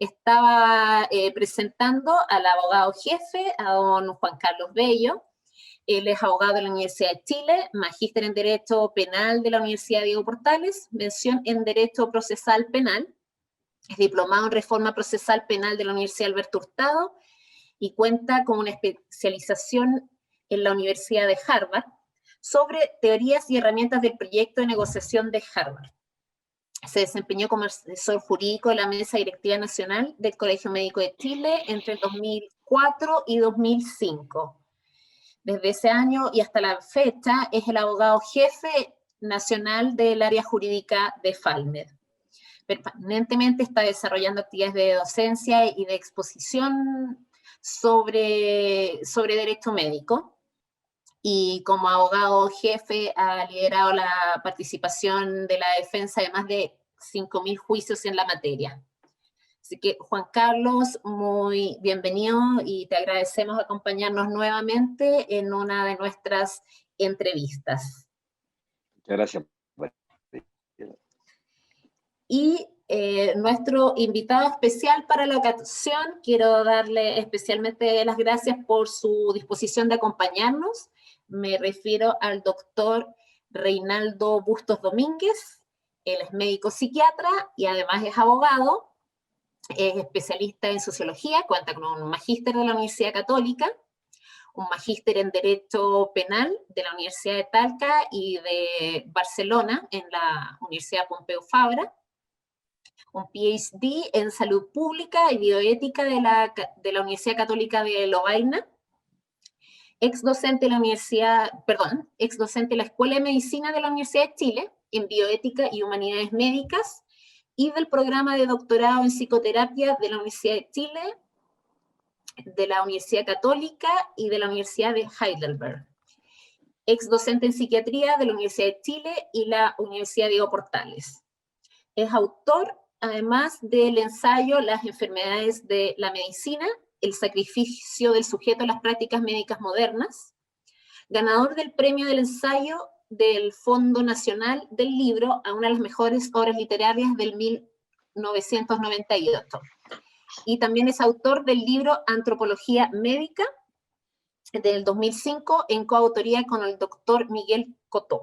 Estaba presentando al abogado jefe, a don Juan Carlos Bello. Él es abogado de la Universidad de Chile, magíster en Derecho Penal de la Universidad Diego Portales, mención en Derecho Procesal Penal, es diplomado en Reforma Procesal Penal de la Universidad Alberto Hurtado y cuenta con una especialización en la Universidad de Harvard sobre teorías y herramientas del proyecto de negociación de Harvard. Se desempeñó como asesor jurídico de la Mesa Directiva Nacional del Colegio Médico de Chile entre el 2004 y 2005. Desde ese año y hasta la fecha es el abogado jefe nacional del área jurídica de Falmed. Permanentemente está desarrollando actividades de docencia y de exposición sobre derecho médico. Y como abogado jefe ha liderado la participación de la defensa de más de 5.000 juicios en la materia. Así que, Juan Carlos, muy bienvenido y te agradecemos acompañarnos nuevamente en una de nuestras entrevistas. Muchas gracias. Y nuestro invitado especial para la ocasión, quiero darle especialmente las gracias por su disposición de acompañarnos. Me refiero al doctor Reinaldo Bustos Domínguez. Él es médico psiquiatra y además es abogado. Es especialista en sociología, cuenta con un magíster de la Universidad Católica, un magíster en Derecho Penal de la Universidad de Talca y de Barcelona, en la Universidad Pompeu Fabra, un PhD en Salud Pública y Bioética de la Universidad Católica de Lovaina, ex docente de la Escuela de Medicina de la Universidad de Chile, en Bioética y Humanidades Médicas, y del programa de doctorado en psicoterapia de la Universidad de Chile, de la Universidad Católica y de la Universidad de Heidelberg. Ex docente en psiquiatría de la Universidad de Chile y la Universidad Diego Portales. Es autor, además del ensayo Las enfermedades de la medicina, el sacrificio del sujeto en las prácticas médicas modernas, ganador del premio del ensayo del Fondo Nacional del Libro a una de las mejores obras literarias del 1998. Y también es autor del libro Antropología Médica del 2005 en coautoría con el doctor Miguel Cotó.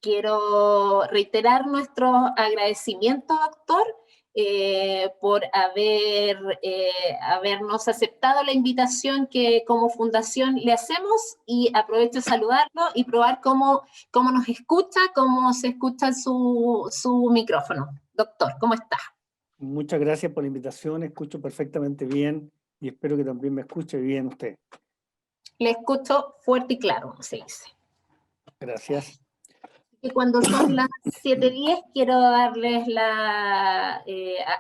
Quiero reiterar nuestro agradecimiento, doctor, por habernos aceptado la invitación que como fundación le hacemos, y aprovecho de saludarlo y probar cómo nos escucha, cómo se escucha su micrófono. Doctor, ¿cómo está? Muchas gracias por la invitación, escucho perfectamente bien y espero que también me escuche bien usted. Le escucho fuerte y claro, se dice. Gracias. Y cuando son las 7:10, quiero darles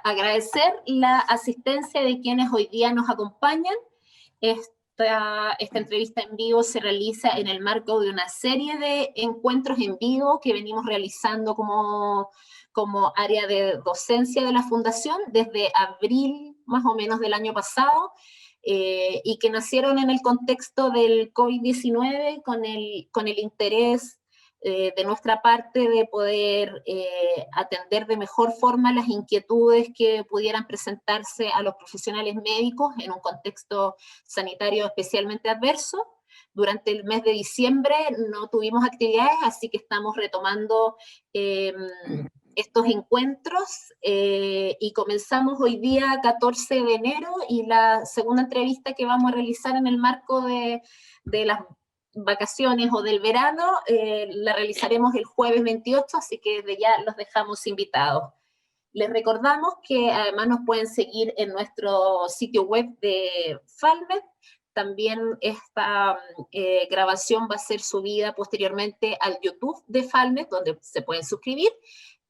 agradecer la asistencia de quienes hoy día nos acompañan. Esta entrevista en vivo se realiza en el marco de una serie de encuentros en vivo que venimos realizando como área de docencia de la Fundación desde abril más o menos del año pasado, y que nacieron en el contexto del COVID-19 con el interés de nuestra parte de poder atender de mejor forma las inquietudes que pudieran presentarse a los profesionales médicos en un contexto sanitario especialmente adverso. Durante el mes de diciembre no tuvimos actividades, así que estamos retomando estos encuentros y comenzamos hoy día 14 de enero, y la segunda entrevista que vamos a realizar en el marco de las vacaciones o del verano, la realizaremos el jueves 28, así que desde ya los dejamos invitados. Les recordamos que además nos pueden seguir en nuestro sitio web de Falmed. También esta grabación va a ser subida posteriormente al YouTube de Falmed, donde se pueden suscribir,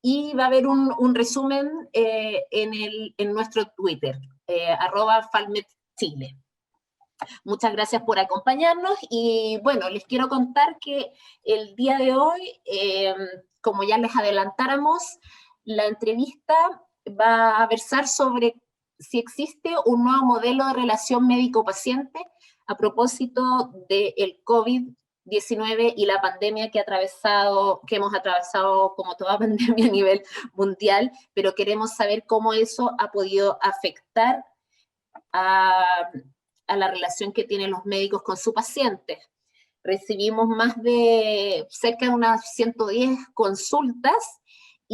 y va a haber un resumen en nuestro Twitter, @FalmedChile. Muchas gracias por acompañarnos, y bueno, les quiero contar que el día de hoy, como ya les adelantáramos, la entrevista va a versar sobre si existe un nuevo modelo de relación médico-paciente a propósito del COVID COVID-19 y la pandemia que hemos atravesado como toda pandemia a nivel mundial, pero queremos saber cómo eso ha podido afectar a la relación que tienen los médicos con su paciente. Recibimos cerca de unas 110 consultas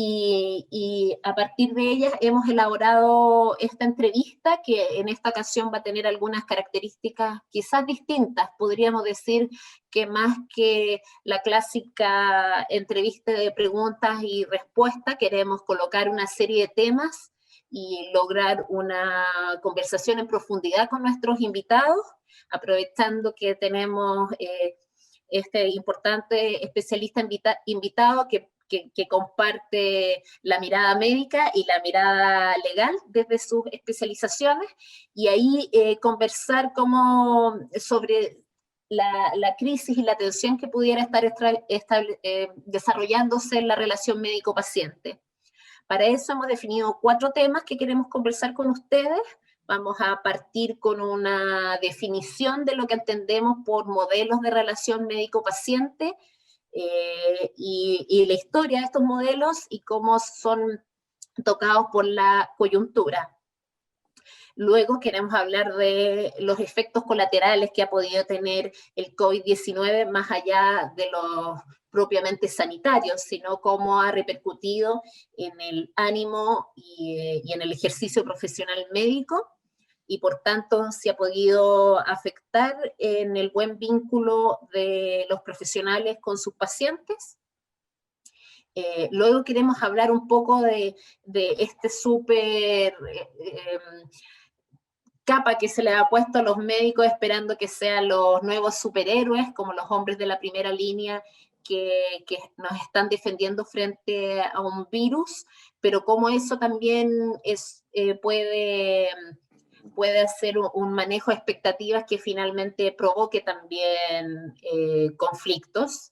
y a partir de ellas hemos elaborado esta entrevista que en esta ocasión va a tener algunas características quizás distintas. Podríamos decir que más que la clásica entrevista de preguntas y respuestas, queremos colocar una serie de temas y lograr una conversación en profundidad con nuestros invitados, aprovechando que tenemos este importante especialista invitado que comparte la mirada médica y la mirada legal desde sus especializaciones, y ahí conversar sobre la crisis y la tensión que pudiera estar desarrollándose en la relación médico-paciente. Para eso hemos definido 4 temas que queremos conversar con ustedes. Vamos a partir con una definición de lo que entendemos por modelos de relación médico-paciente, y la historia de estos modelos y cómo son tocados por la coyuntura. Luego queremos hablar de los efectos colaterales que ha podido tener el COVID-19 más allá de los propiamente sanitarios, sino cómo ha repercutido en el ánimo y en el ejercicio profesional médico, y por tanto se ha podido afectar en el buen vínculo de los profesionales con sus pacientes. Luego queremos hablar un poco de este súper capa que se le ha puesto a los médicos esperando que sean los nuevos superhéroes, como los hombres de la primera línea que nos están defendiendo frente a un virus, pero cómo eso también puede hacer un manejo de expectativas que finalmente provoque también conflictos.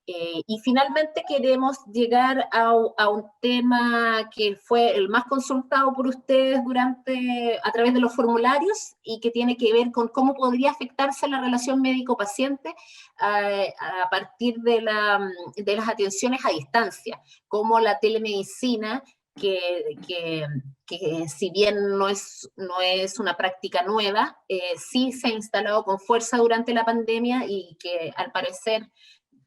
Y finalmente queremos llegar a un tema que fue el más consultado por ustedes a través de los formularios, y que tiene que ver con cómo podría afectarse la relación médico-paciente a partir de las atenciones a distancia, como la telemedicina, que si bien no es una práctica nueva, sí se ha instalado con fuerza durante la pandemia y que al parecer,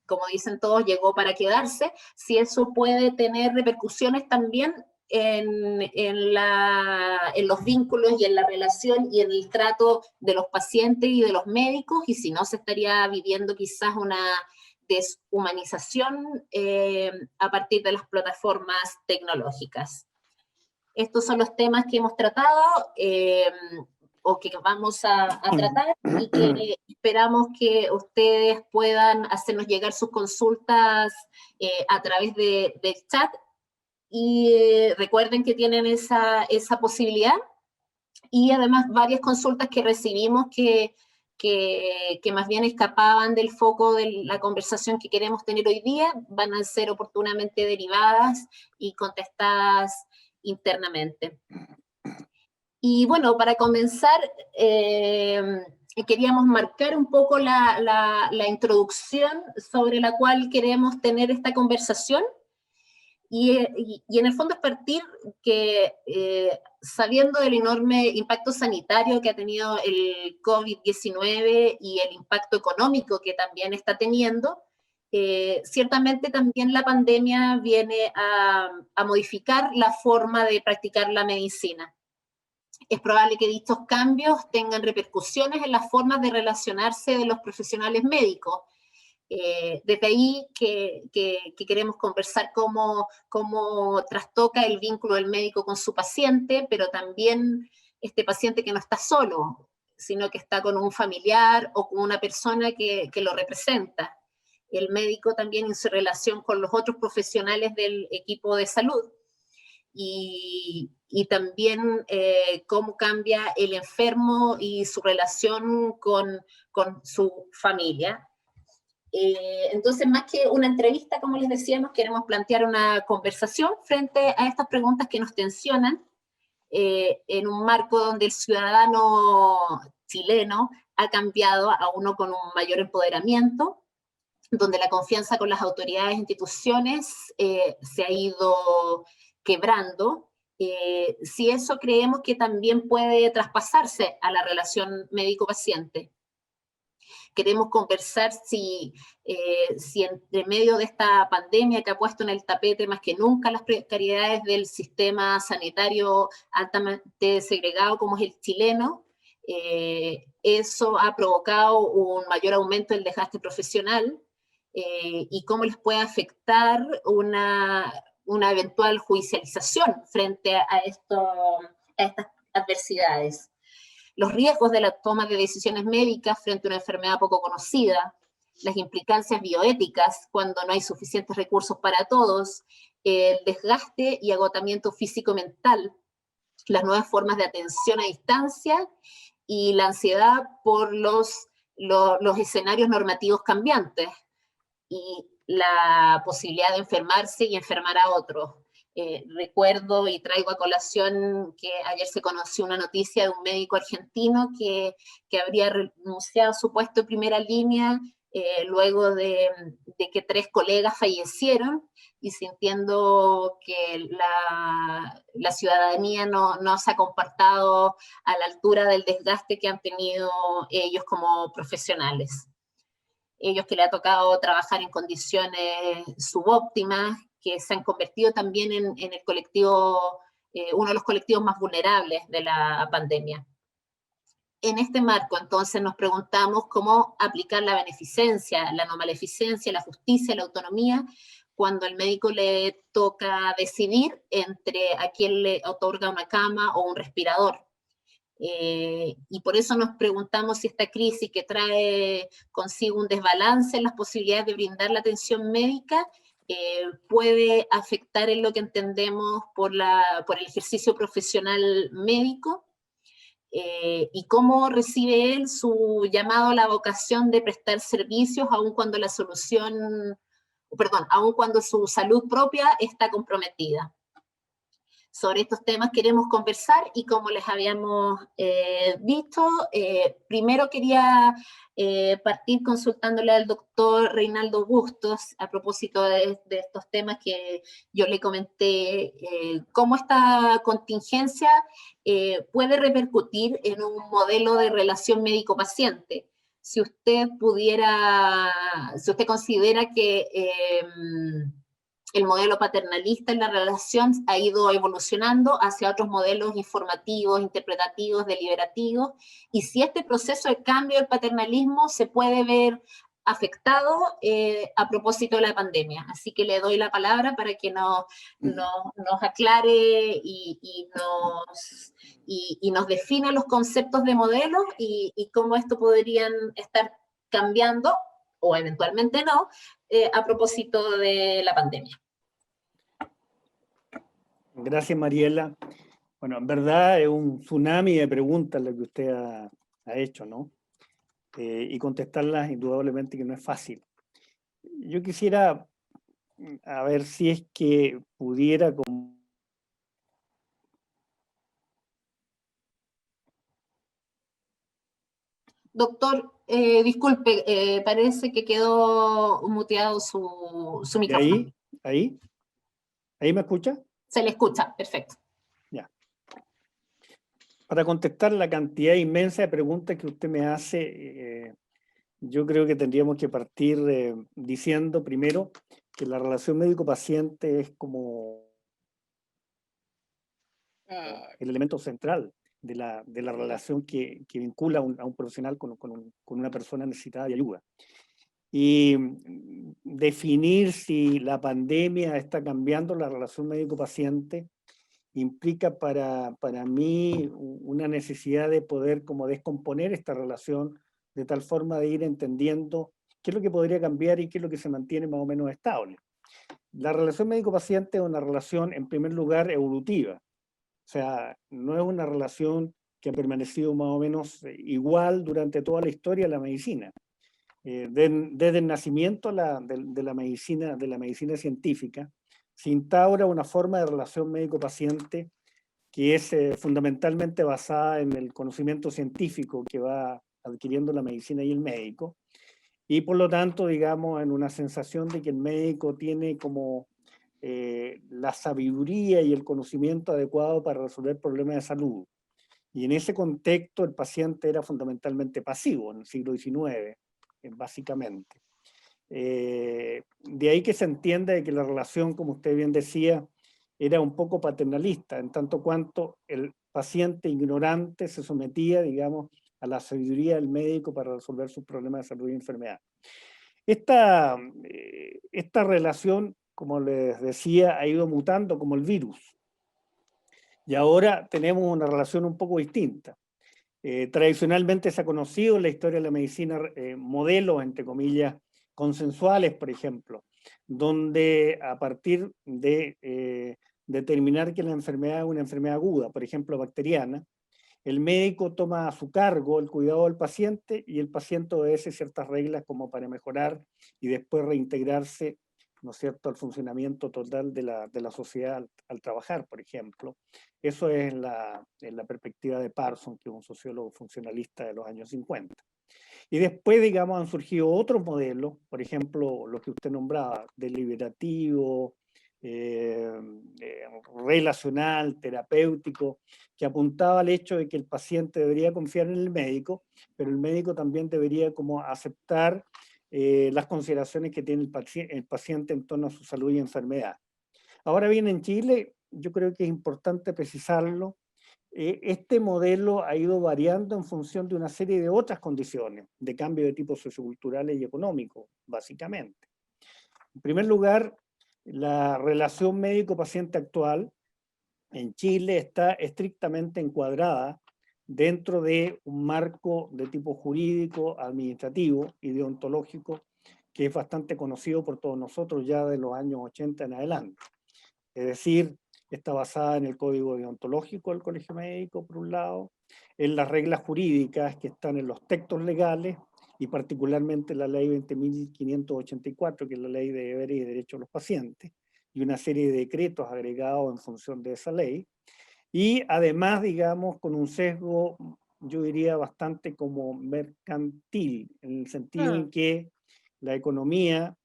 como dicen todos, llegó para quedarse. Si eso puede tener repercusiones también en los vínculos y en la relación y en el trato de los pacientes y de los médicos, y si no, se estaría viviendo quizás una deshumanización a partir de las plataformas tecnológicas. Estos son los temas que hemos tratado o que vamos a tratar, y que esperamos que ustedes puedan hacernos llegar sus consultas a través del chat, y recuerden que tienen esa posibilidad, y además varias consultas que recibimos que más bien escapaban del foco de la conversación que queremos tener hoy día, van a ser oportunamente derivadas y contestadas internamente. Y bueno, para comenzar, queríamos marcar un poco la introducción sobre la cual queremos tener esta conversación, y en el fondo es partir que, sabiendo del enorme impacto sanitario que ha tenido el COVID-19 y el impacto económico que también está teniendo, ciertamente también la pandemia viene a modificar la forma de practicar la medicina. Es probable que dichos cambios tengan repercusiones en las formas de relacionarse de los profesionales médicos. Desde ahí que queremos conversar cómo trastoca el vínculo del médico con su paciente, pero también este paciente que no está solo, sino que está con un familiar o con una persona que lo representa. El médico también en su relación con los otros profesionales del equipo de salud. Y también cómo cambia el enfermo y su relación con su familia. Entonces, más que una entrevista, como les decíamos, queremos plantear una conversación frente a estas preguntas que nos tensionan, en un marco donde el ciudadano chileno ha cambiado a uno con un mayor empoderamiento, donde la confianza con las autoridades e instituciones se ha ido quebrando. Si eso creemos que también puede traspasarse a la relación médico-paciente. Queremos conversar si entre medio de esta pandemia que ha puesto en el tapete más que nunca las precariedades del sistema sanitario altamente segregado como es el chileno, eso ha provocado un mayor aumento del desgaste profesional y cómo les puede afectar una eventual judicialización frente a estas adversidades. Los riesgos de la toma de decisiones médicas frente a una enfermedad poco conocida, las implicancias bioéticas cuando no hay suficientes recursos para todos, el desgaste y agotamiento físico-mental, las nuevas formas de atención a distancia y la ansiedad por los escenarios normativos cambiantes y la posibilidad de enfermarse y enfermar a otros. Recuerdo y traigo a colación que ayer se conoció una noticia de un médico argentino que habría renunciado a su puesto de primera línea luego de que 3 colegas fallecieron y sintiendo que la ciudadanía no se ha comportado a la altura del desgaste que han tenido ellos como profesionales. Ellos que le ha tocado trabajar en condiciones subóptimas, que se han convertido también en el colectivo, uno de los colectivos más vulnerables de la pandemia. En este marco, entonces, nos preguntamos cómo aplicar la beneficencia, la no maleficencia, la justicia, la autonomía, cuando al médico le toca decidir entre a quién le otorga una cama o un respirador. Y por eso nos preguntamos si esta crisis que trae consigo un desbalance en las posibilidades de brindar la atención médica puede afectar en lo que entendemos por el ejercicio profesional médico y cómo recibe él su llamado a la vocación de prestar servicios aun cuando aun cuando su salud propia está comprometida. Sobre estos temas queremos conversar y como les habíamos dicho, primero quería partir consultándole al doctor Reinaldo Bustos a propósito de estos temas que yo le comenté, cómo esta contingencia puede repercutir en un modelo de relación médico-paciente. Si usted considera que el modelo paternalista en la relación ha ido evolucionando hacia otros modelos informativos, interpretativos, deliberativos, y si este proceso de cambio del paternalismo se puede ver afectado a propósito de la pandemia. Así que le doy la palabra para que nos aclare y nos defina los conceptos de modelos y cómo esto podrían estar cambiando, o eventualmente no, a propósito de la pandemia. Gracias, Mariela. Bueno, en verdad es un tsunami de preguntas lo que usted ha hecho, ¿no? Y contestarlas indudablemente que no es fácil. Yo quisiera a ver si es que pudiera... Doctor, disculpe, parece que quedó muteado su micrófono. ¿Ahí me escucha? Se le escucha, perfecto. Ya. Para contestar la cantidad inmensa de preguntas que usted me hace, yo creo que tendríamos que partir diciendo primero que la relación médico-paciente es como el elemento central de la relación que vincula a un profesional con una persona necesitada de ayuda. Y definir si la pandemia está cambiando la relación médico-paciente implica para mí una necesidad de poder como descomponer esta relación de tal forma de ir entendiendo qué es lo que podría cambiar y qué es lo que se mantiene más o menos estable. La relación médico-paciente es una relación, en primer lugar, evolutiva. O sea, no es una relación que ha permanecido más o menos igual durante toda la historia de la medicina. Desde el nacimiento de la medicina científica, se instaura una forma de relación médico-paciente que es fundamentalmente basada en el conocimiento científico que va adquiriendo la medicina y el médico, y por lo tanto, digamos, en una sensación de que el médico tiene como la sabiduría y el conocimiento adecuado para resolver problemas de salud. Y en ese contexto el paciente era fundamentalmente pasivo en el siglo XIX, básicamente. De ahí que se entiende que la relación, como usted bien decía, era un poco paternalista, en tanto cuanto el paciente ignorante se sometía, digamos, a la sabiduría del médico para resolver sus problemas de salud y enfermedad. Esta relación, como les decía, ha ido mutando como el virus. Y ahora tenemos una relación un poco distinta. Tradicionalmente se ha conocido en la historia de la medicina modelos, entre comillas, consensuales, por ejemplo, donde a partir de determinar que la enfermedad es una enfermedad aguda, por ejemplo, bacteriana, el médico toma a su cargo el cuidado del paciente y el paciente obedece ciertas reglas como para mejorar y después reintegrarse, ¿no es cierto?, al funcionamiento total de la sociedad al trabajar, por ejemplo. Eso es en la perspectiva de Parson, que es un sociólogo funcionalista de los años 50. Y después, digamos, han surgido otros modelos, por ejemplo, lo que usted nombraba, deliberativo, eh, relacional, terapéutico, que apuntaba al hecho de que el paciente debería confiar en el médico, pero el médico también debería como aceptar las consideraciones que tiene el paciente en torno a su salud y enfermedad. Ahora bien, en Chile, yo creo que es importante precisarlo, este modelo ha ido variando en función de una serie de otras condiciones, de cambio de tipo socioculturales y económicos, básicamente. En primer lugar, la relación médico-paciente actual en Chile está estrictamente encuadrada dentro de un marco de tipo jurídico, administrativo y deontológico que es bastante conocido por todos nosotros ya de los años 80 en adelante. Es decir, está basada en el código deontológico del Colegio Médico, por un lado, en las reglas jurídicas que están en los textos legales y particularmente la ley 20.584, que es la ley de deberes y derechos de los pacientes, y una serie de decretos agregados en función de esa ley. Y además, digamos, con un sesgo, yo diría, bastante como mercantil, en el sentido en que la economía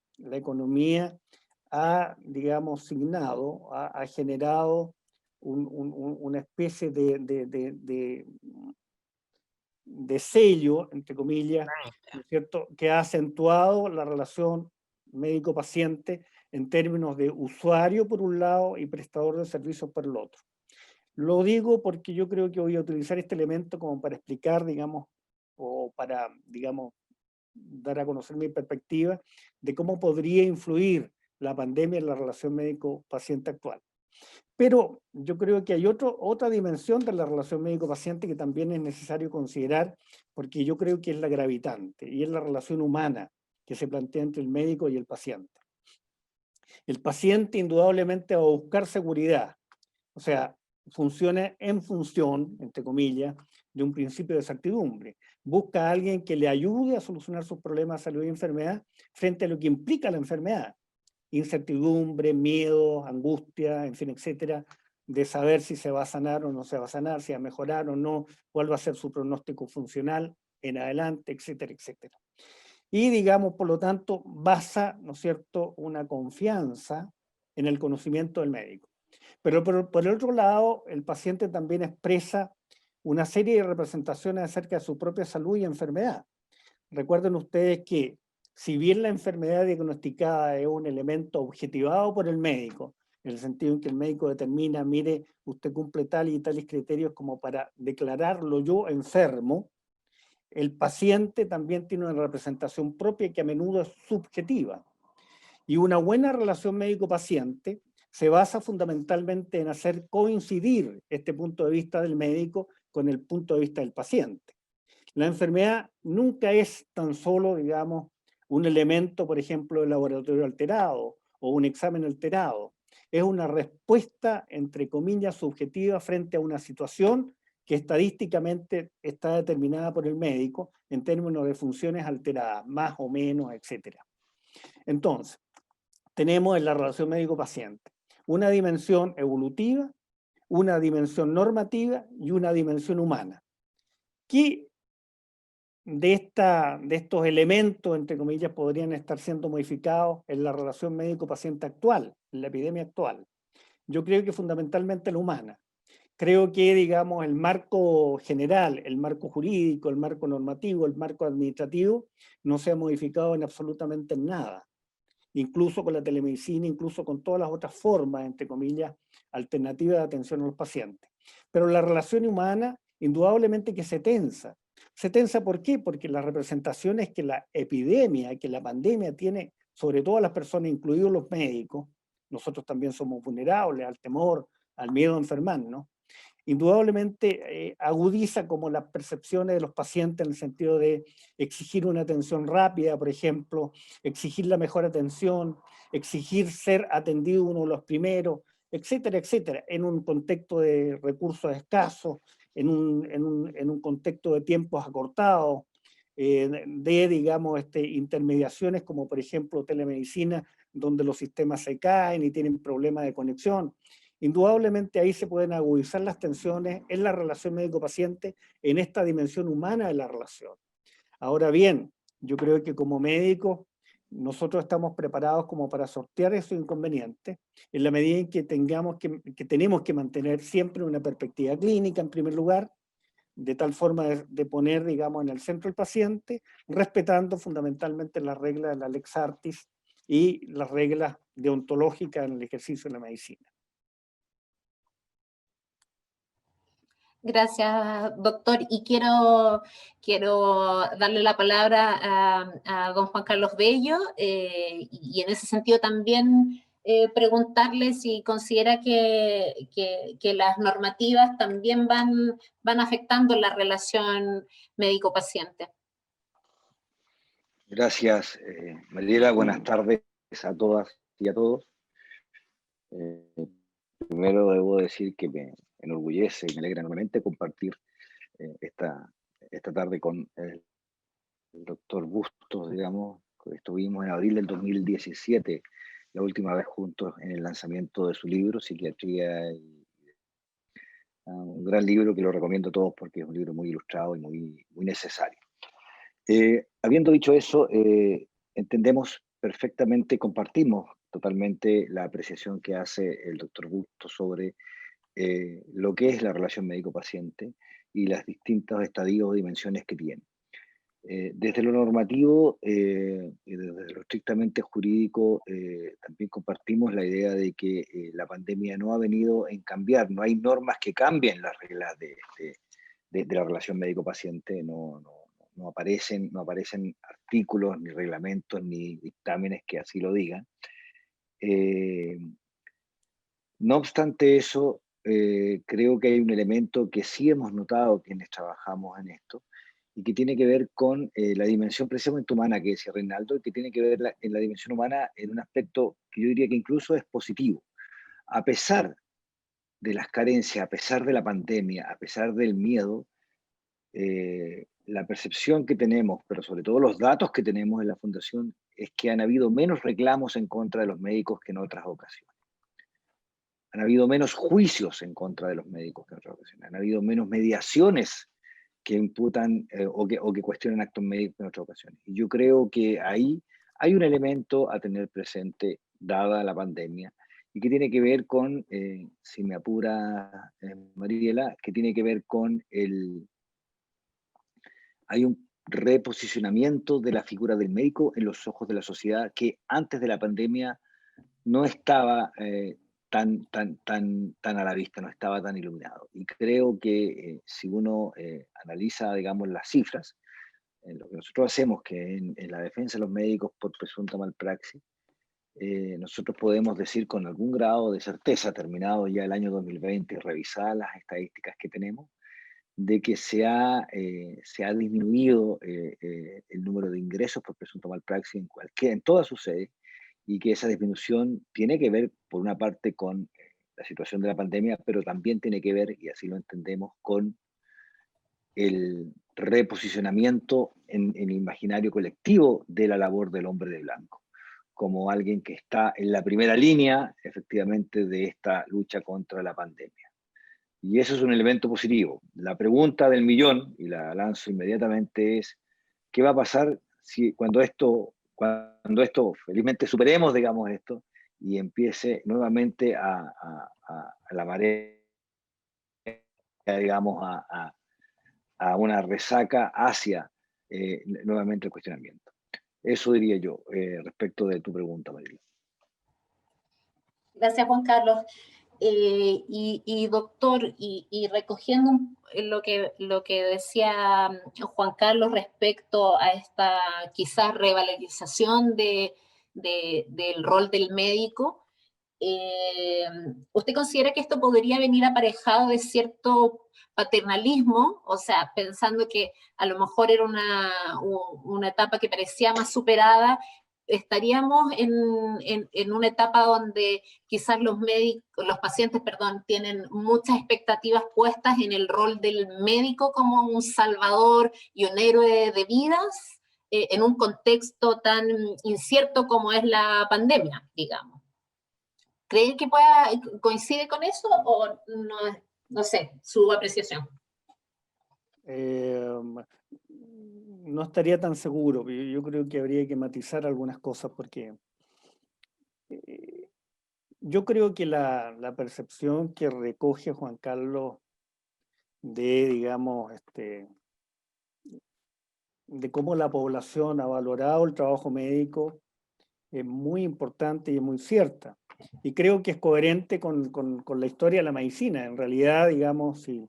ha, digamos, signado, ha generado una especie de sello, entre comillas, ¿no es cierto?, que ha acentuado la relación médico-paciente en términos de usuario por un lado y prestador de servicios por el otro. Lo digo porque yo creo que voy a utilizar este elemento como para explicar, digamos, o para, digamos, dar a conocer mi perspectiva de cómo podría influir la pandemia en la relación médico-paciente actual. Pero yo creo que hay otra dimensión de la relación médico-paciente que también es necesario considerar, porque yo creo que es la gravitante, y es la relación humana que se plantea entre el médico y el paciente. El paciente indudablemente va a buscar seguridad, o sea, funciona en función, entre comillas, de un principio de certidumbre. Busca a alguien que le ayude a solucionar sus problemas de salud y enfermedad frente a lo que implica la enfermedad. Incertidumbre, miedo, angustia, en fin, etcétera, de saber si se va a sanar o no se va a sanar, si va a mejorar o no, cuál va a ser su pronóstico funcional en adelante, etcétera, etcétera. Y digamos, por lo tanto, basa, ¿no es cierto?, una confianza en el conocimiento del médico. Pero por el otro lado, el paciente también expresa una serie de representaciones acerca de su propia salud y enfermedad. Recuerden ustedes que si bien la enfermedad diagnosticada es un elemento objetivado por el médico, en el sentido en que el médico determina, mire, usted cumple tal y tales criterios como para declararlo yo enfermo, el paciente también tiene una representación propia que a menudo es subjetiva. Y una buena relación médico-paciente se basa fundamentalmente en hacer coincidir este punto de vista del médico con el punto de vista del paciente. La enfermedad nunca es tan solo, digamos, un elemento, por ejemplo, del laboratorio alterado o un examen alterado. Es una respuesta, entre comillas, subjetiva frente a una situación que estadísticamente está determinada por el médico en términos de funciones alteradas, más o menos, etc. Entonces, tenemos en la relación médico-paciente una dimensión evolutiva, una dimensión normativa y una dimensión humana, que de estos elementos, entre comillas, podrían estar siendo modificados en la relación médico-paciente actual, en la epidemia actual? Yo creo que fundamentalmente la humana. Creo que, digamos, el marco general, el marco jurídico, el marco normativo, el marco administrativo, no se ha modificado en absolutamente nada. Incluso con la telemedicina, incluso con todas las otras formas, entre comillas, alternativas de atención a los pacientes. Pero la relación humana, indudablemente que se tensa. ¿Se tensa por qué? Porque las representaciones que la epidemia, que la pandemia tiene sobre todas las personas, incluidos los médicos, nosotros también somos vulnerables al temor, al miedo a enfermarnos, indudablemente agudiza como las percepciones de los pacientes en el sentido de exigir una atención rápida, por ejemplo, exigir la mejor atención, exigir ser atendido uno de los primeros, etcétera, etcétera, en un contexto de recursos escasos, en un contexto de tiempos acortados, digamos, intermediaciones como por ejemplo telemedicina, donde los sistemas se caen y tienen problemas de conexión. Indudablemente ahí se pueden agudizar las tensiones en la relación médico-paciente, en esta dimensión humana de la relación. Ahora bien, yo creo que como médicos nosotros estamos preparados como para sortear esos inconvenientes en la medida en que tenemos que mantener siempre una perspectiva clínica en primer lugar, de tal forma de poner, digamos, en el centro al paciente, respetando fundamentalmente las reglas de la Lex Artis y las reglas deontológicas en el ejercicio de la medicina. Gracias, doctor. Y quiero darle la palabra a don Juan Carlos Bello, y en ese sentido también preguntarle si considera que las normativas también van afectando la relación médico-paciente. Gracias, Mariela. Buenas tardes a todas y a todos. Primero debo decir que me enorgullece y me alegra enormemente compartir esta tarde con el doctor Bustos, digamos. Estuvimos en abril del 2017, la última vez juntos en el lanzamiento de su libro, Psiquiatría, un gran libro que lo recomiendo a todos porque es un libro muy ilustrado y muy necesario. Habiendo dicho eso, entendemos perfectamente, compartimos totalmente la apreciación que hace el doctor Bustos sobre lo que es la relación médico-paciente y las distintos estadios o dimensiones que tiene. Desde lo normativo y desde lo estrictamente jurídico, también compartimos la idea de que la pandemia no ha venido en cambiar, no hay normas que cambien las reglas de la relación médico-paciente, no aparecen artículos, ni reglamentos, ni dictámenes que así lo digan. No obstante eso, creo que hay un elemento que sí hemos notado quienes trabajamos en esto, y que tiene que ver con la dimensión precisamente humana que decía Reinaldo, y que tiene que ver en la dimensión humana en un aspecto que yo diría que incluso es positivo. A pesar de las carencias, a pesar de la pandemia, a pesar del miedo, la percepción que tenemos, pero sobre todo los datos que tenemos en la Fundación, es que han habido menos reclamos en contra de los médicos que en otras ocasiones. Han habido menos juicios en contra de los médicos que en otras ocasiones. Han habido menos mediaciones que imputan o que cuestionan actos médicos en otras ocasiones. Y yo creo que ahí hay un elemento a tener presente, dada la pandemia, y que tiene que ver con, si me apura Mariela, que tiene que ver con hay un reposicionamiento de la figura del médico en los ojos de la sociedad que antes de la pandemia no estaba tan a la vista, no estaba tan iluminado. Y creo que si uno analiza, digamos, las cifras, lo que nosotros hacemos, que en la defensa de los médicos por presunta malpraxis, nosotros podemos decir con algún grado de certeza, terminado ya el año 2020 y revisadas las estadísticas que tenemos, de que se ha disminuido el número de ingresos por presunto malpraxis en todas sus sedes, y que esa disminución tiene que ver, por una parte, con la situación de la pandemia, pero también tiene que ver, y así lo entendemos, con el reposicionamiento en el imaginario colectivo de la labor del hombre de blanco, como alguien que está en la primera línea, efectivamente, de esta lucha contra la pandemia. Y eso es un elemento positivo. La pregunta del millón, y la lanzo inmediatamente, es ¿Qué va a pasar si cuando esto felizmente superemos, digamos, esto, y empiece nuevamente a la marea, digamos, a una resaca hacia nuevamente el cuestionamiento? Eso diría yo respecto de tu pregunta, María. Gracias, Juan Carlos. Doctor, recogiendo lo que decía Juan Carlos respecto a esta quizás revalorización del rol del médico, ¿usted considera que esto podría venir aparejado de cierto paternalismo? O sea, pensando que a lo mejor era una etapa que parecía más superada, estaríamos en una etapa donde quizás los pacientes, perdón, tienen muchas expectativas puestas en el rol del médico como un salvador y un héroe de vidas, en un contexto tan incierto como es la pandemia, digamos. ¿Cree que coincide con eso o no, no sé, su apreciación? No estaría tan seguro. Yo creo que habría que matizar algunas cosas porque yo creo que la percepción que recoge Juan Carlos de, digamos, de cómo la población ha valorado el trabajo médico es muy importante y es muy cierta. Y creo que es coherente con la historia de la medicina. En realidad, digamos, si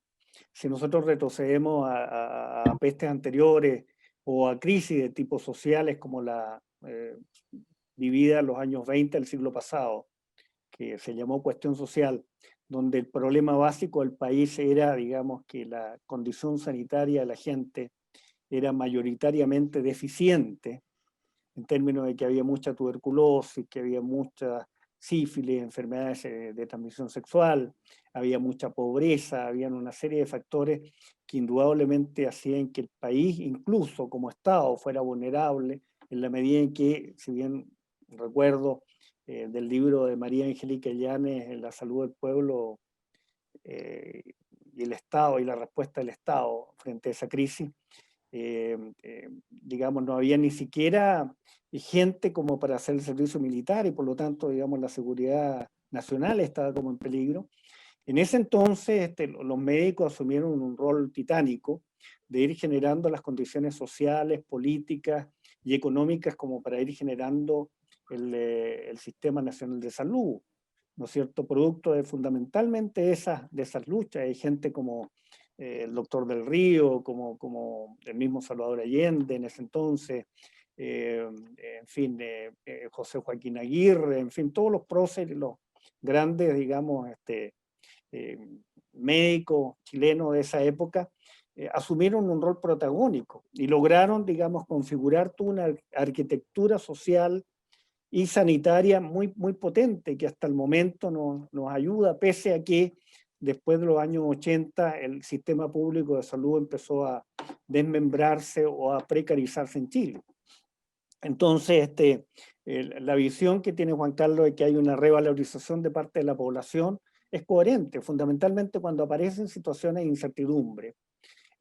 nosotros retrocedemos a pestes anteriores o a crisis de tipos sociales como la vivida en los años 20 del siglo pasado, que se llamó cuestión social, donde el problema básico del país era, digamos, que la condición sanitaria de la gente era mayoritariamente deficiente, en términos de que había mucha tuberculosis, que había mucha sífilis, enfermedades de transmisión sexual, había mucha pobreza, habían una serie de factores que indudablemente hacían que el país, incluso como Estado, fuera vulnerable en la medida en que, si bien recuerdo del libro de María Angélica Llanes, La salud del pueblo y el Estado y la respuesta del Estado frente a esa crisis, digamos, no había ni siquiera gente como para hacer el servicio militar y por lo tanto, digamos, la seguridad nacional estaba como en peligro. En ese entonces, los médicos asumieron un rol titánico de ir generando las condiciones sociales, políticas y económicas como para ir generando el Sistema Nacional de Salud, ¿no es cierto? Producto de fundamentalmente de esas luchas. Hay gente como el doctor Del Río, como el mismo Salvador Allende en ese entonces, en fin, José Joaquín Aguirre, en fin, todos los próceres, los grandes, digamos, médicos chilenos de esa época, asumieron un rol protagónico y lograron, digamos, configurar toda una arquitectura social y sanitaria muy, muy potente que hasta el momento nos ayuda, pese a que después de los años 80 el sistema público de salud empezó a desmembrarse o a precarizarse en Chile. Entonces, la visión que tiene Juan Carlos de que hay una revalorización de parte de la población es coherente, fundamentalmente cuando aparecen situaciones de incertidumbre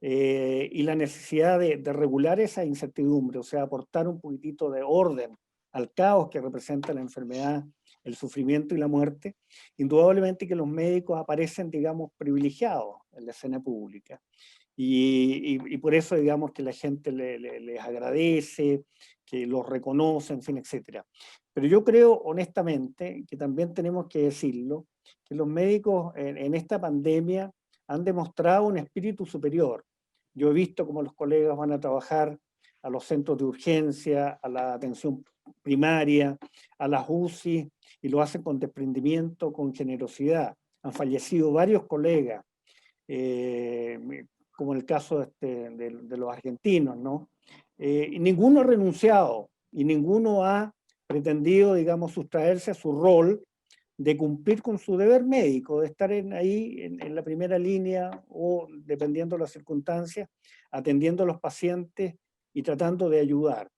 y la necesidad de regular esa incertidumbre, o sea, aportar un poquitito de orden al caos que representa la enfermedad, el sufrimiento y la muerte, indudablemente que los médicos aparecen, digamos, privilegiados en la escena pública. Y por eso, digamos, que la gente les agradece, que los reconoce, en fin, etc. Pero yo creo, honestamente, que también tenemos que decirlo, que los médicos en esta pandemia han demostrado un espíritu superior. Yo he visto cómo los colegas van a trabajar a los centros de urgencia, a la atención primaria, a las UCI, y lo hacen con desprendimiento, con generosidad. Han fallecido varios colegas, como el caso de los argentinos, ¿no? Y ninguno ha renunciado y ninguno ha pretendido, digamos, sustraerse a su rol de cumplir con su deber médico, de estar ahí en la primera línea o, dependiendo de las circunstancias, atendiendo a los pacientes y tratando de ayudar.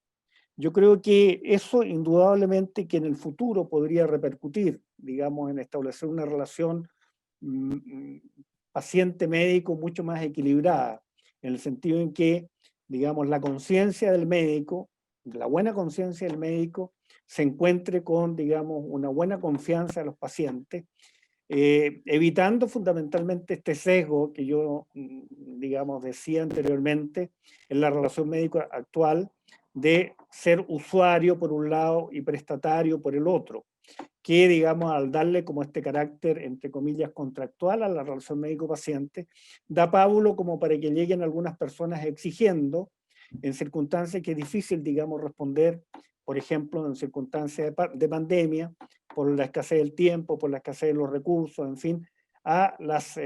Yo creo que eso indudablemente que en el futuro podría repercutir, digamos, en establecer una relación paciente-médico mucho más equilibrada, en el sentido en que, digamos, la conciencia del médico, la buena conciencia del médico, se encuentre con, digamos, una buena confianza de los pacientes, evitando fundamentalmente este sesgo que yo, digamos, decía anteriormente en la relación médica actual, de ser usuario por un lado y prestatario por el otro, que, digamos, al darle como este carácter, entre comillas, contractual a la relación médico-paciente, da pábulo como para que lleguen algunas personas exigiendo, en circunstancias que es difícil, digamos, responder, por ejemplo, en circunstancias de pandemia, por la escasez del tiempo, por la escasez de los recursos, en fin, a las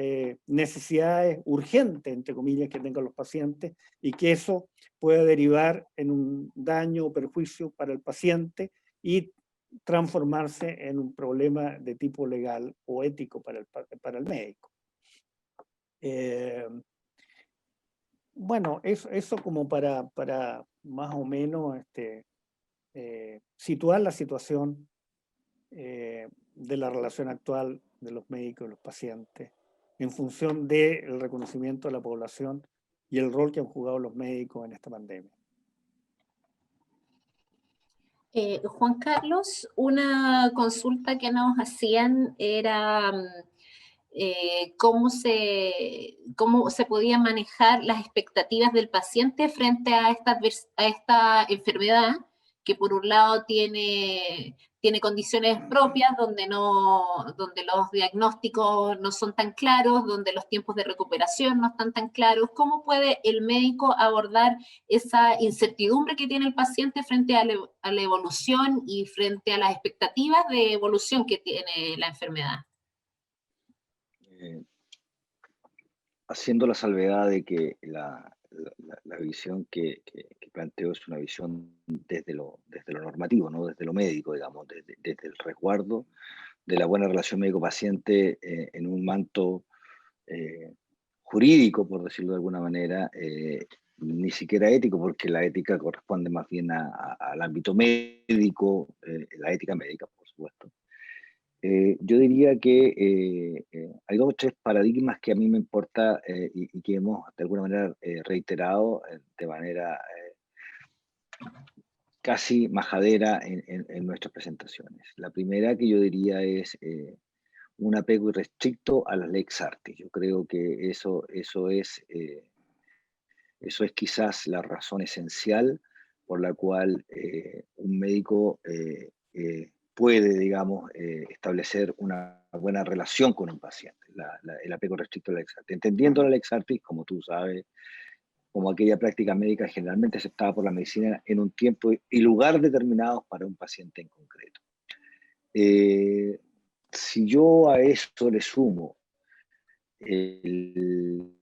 necesidades urgentes, entre comillas, que tengan los pacientes, y que eso pueda derivar en un daño o perjuicio para el paciente y transformarse en un problema de tipo legal o ético para el médico. Bueno, eso como para más o menos situar la situación de la relación actual de los médicos y los pacientes en función del reconocimiento de la población y el rol que han jugado los médicos en esta pandemia. Juan Carlos, una consulta que nos hacían era cómo se podían manejar las expectativas del paciente frente a esta enfermedad, que por un lado tiene condiciones propias donde los diagnósticos no son tan claros, donde los tiempos de recuperación no están tan claros. ¿Cómo puede el médico abordar esa incertidumbre que tiene el paciente frente a la evolución y frente a las expectativas de evolución que tiene la enfermedad? Haciendo la salvedad de que la visión que planteo es una visión desde lo normativo, no desde lo médico, digamos, desde el resguardo de la buena relación médico-paciente en un manto jurídico, por decirlo de alguna manera, ni siquiera ético, porque la ética corresponde más bien al ámbito médico, la ética médica, por supuesto. Yo diría que hay 2 o 3 paradigmas que a mí me importa y que hemos de alguna manera reiterado de manera casi majadera en nuestras presentaciones. La primera que yo diría es un apego irrestricto a las lex artis. Yo creo que eso es quizás la razón esencial por la cual un médico puede, digamos, establecer una buena relación con un paciente, el apego restricto a la lex artis. Entendiendo la lex artis, como tú sabes, como aquella práctica médica generalmente aceptada por la medicina en un tiempo y lugar determinados para un paciente en concreto. Si yo a eso le sumo el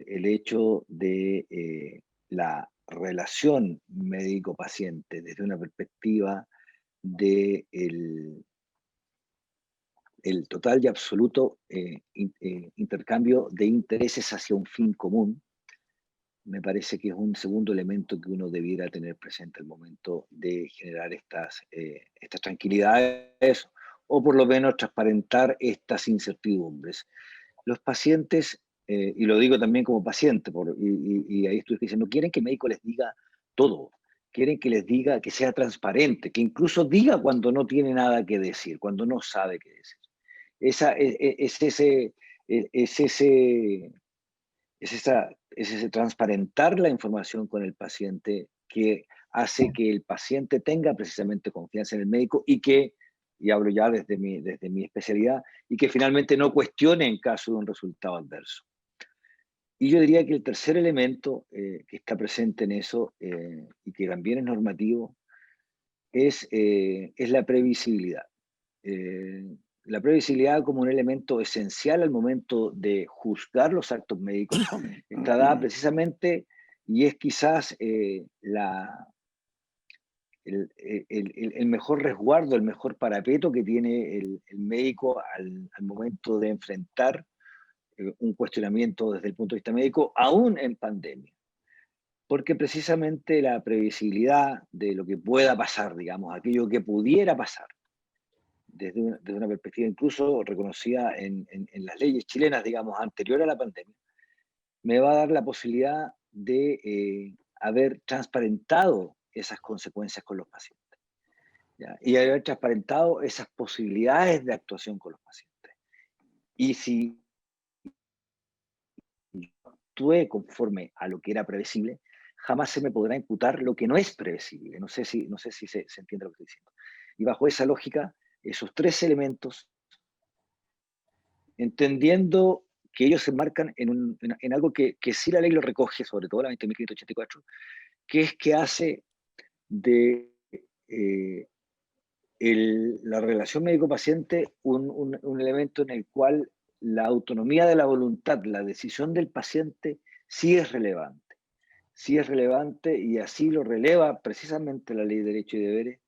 hecho de la relación médico-paciente desde una perspectiva de el total y absoluto intercambio de intereses hacia un fin común, me parece que es un segundo elemento que uno debiera tener presente al momento de generar estas tranquilidades o por lo menos transparentar estas incertidumbres. Los pacientes, y lo digo también como paciente, y ahí estoy diciendo, quieren que el médico les diga todo, quieren que les diga, que sea transparente, que incluso diga cuando no tiene nada que decir, cuando no sabe qué decir. Es ese transparentar la información con el paciente que hace que el paciente tenga precisamente confianza en el médico y hablo ya desde mi especialidad, y que finalmente no cuestione en caso de un resultado adverso. Y yo diría que el tercer elemento que está presente en eso y que también es normativo es la previsibilidad. La previsibilidad como un elemento esencial al momento de juzgar los actos médicos está dada precisamente, y es quizás el mejor resguardo, el mejor parapeto que tiene el médico al momento de enfrentar un cuestionamiento desde el punto de vista médico, aún en pandemia. Porque precisamente la previsibilidad de lo que pueda pasar, digamos, aquello que pudiera pasar, desde una perspectiva incluso reconocida en las leyes chilenas, digamos, anterior a la pandemia, me va a dar la posibilidad de haber transparentado esas consecuencias con los pacientes, ¿ya? Y haber transparentado esas posibilidades de actuación con los pacientes. Y si yo actué conforme a lo que era previsible, jamás se me podrá imputar lo que no es previsible. No sé si se entiende lo que estoy diciendo. Y bajo esa lógica, esos tres elementos, entendiendo que ellos se enmarcan en algo que sí la ley lo recoge, sobre todo la 20.584, que es que hace de la relación médico-paciente un elemento en el cual la autonomía de la voluntad, la decisión del paciente, sí es relevante. Sí es relevante y así lo releva precisamente la ley de derechos y deberes,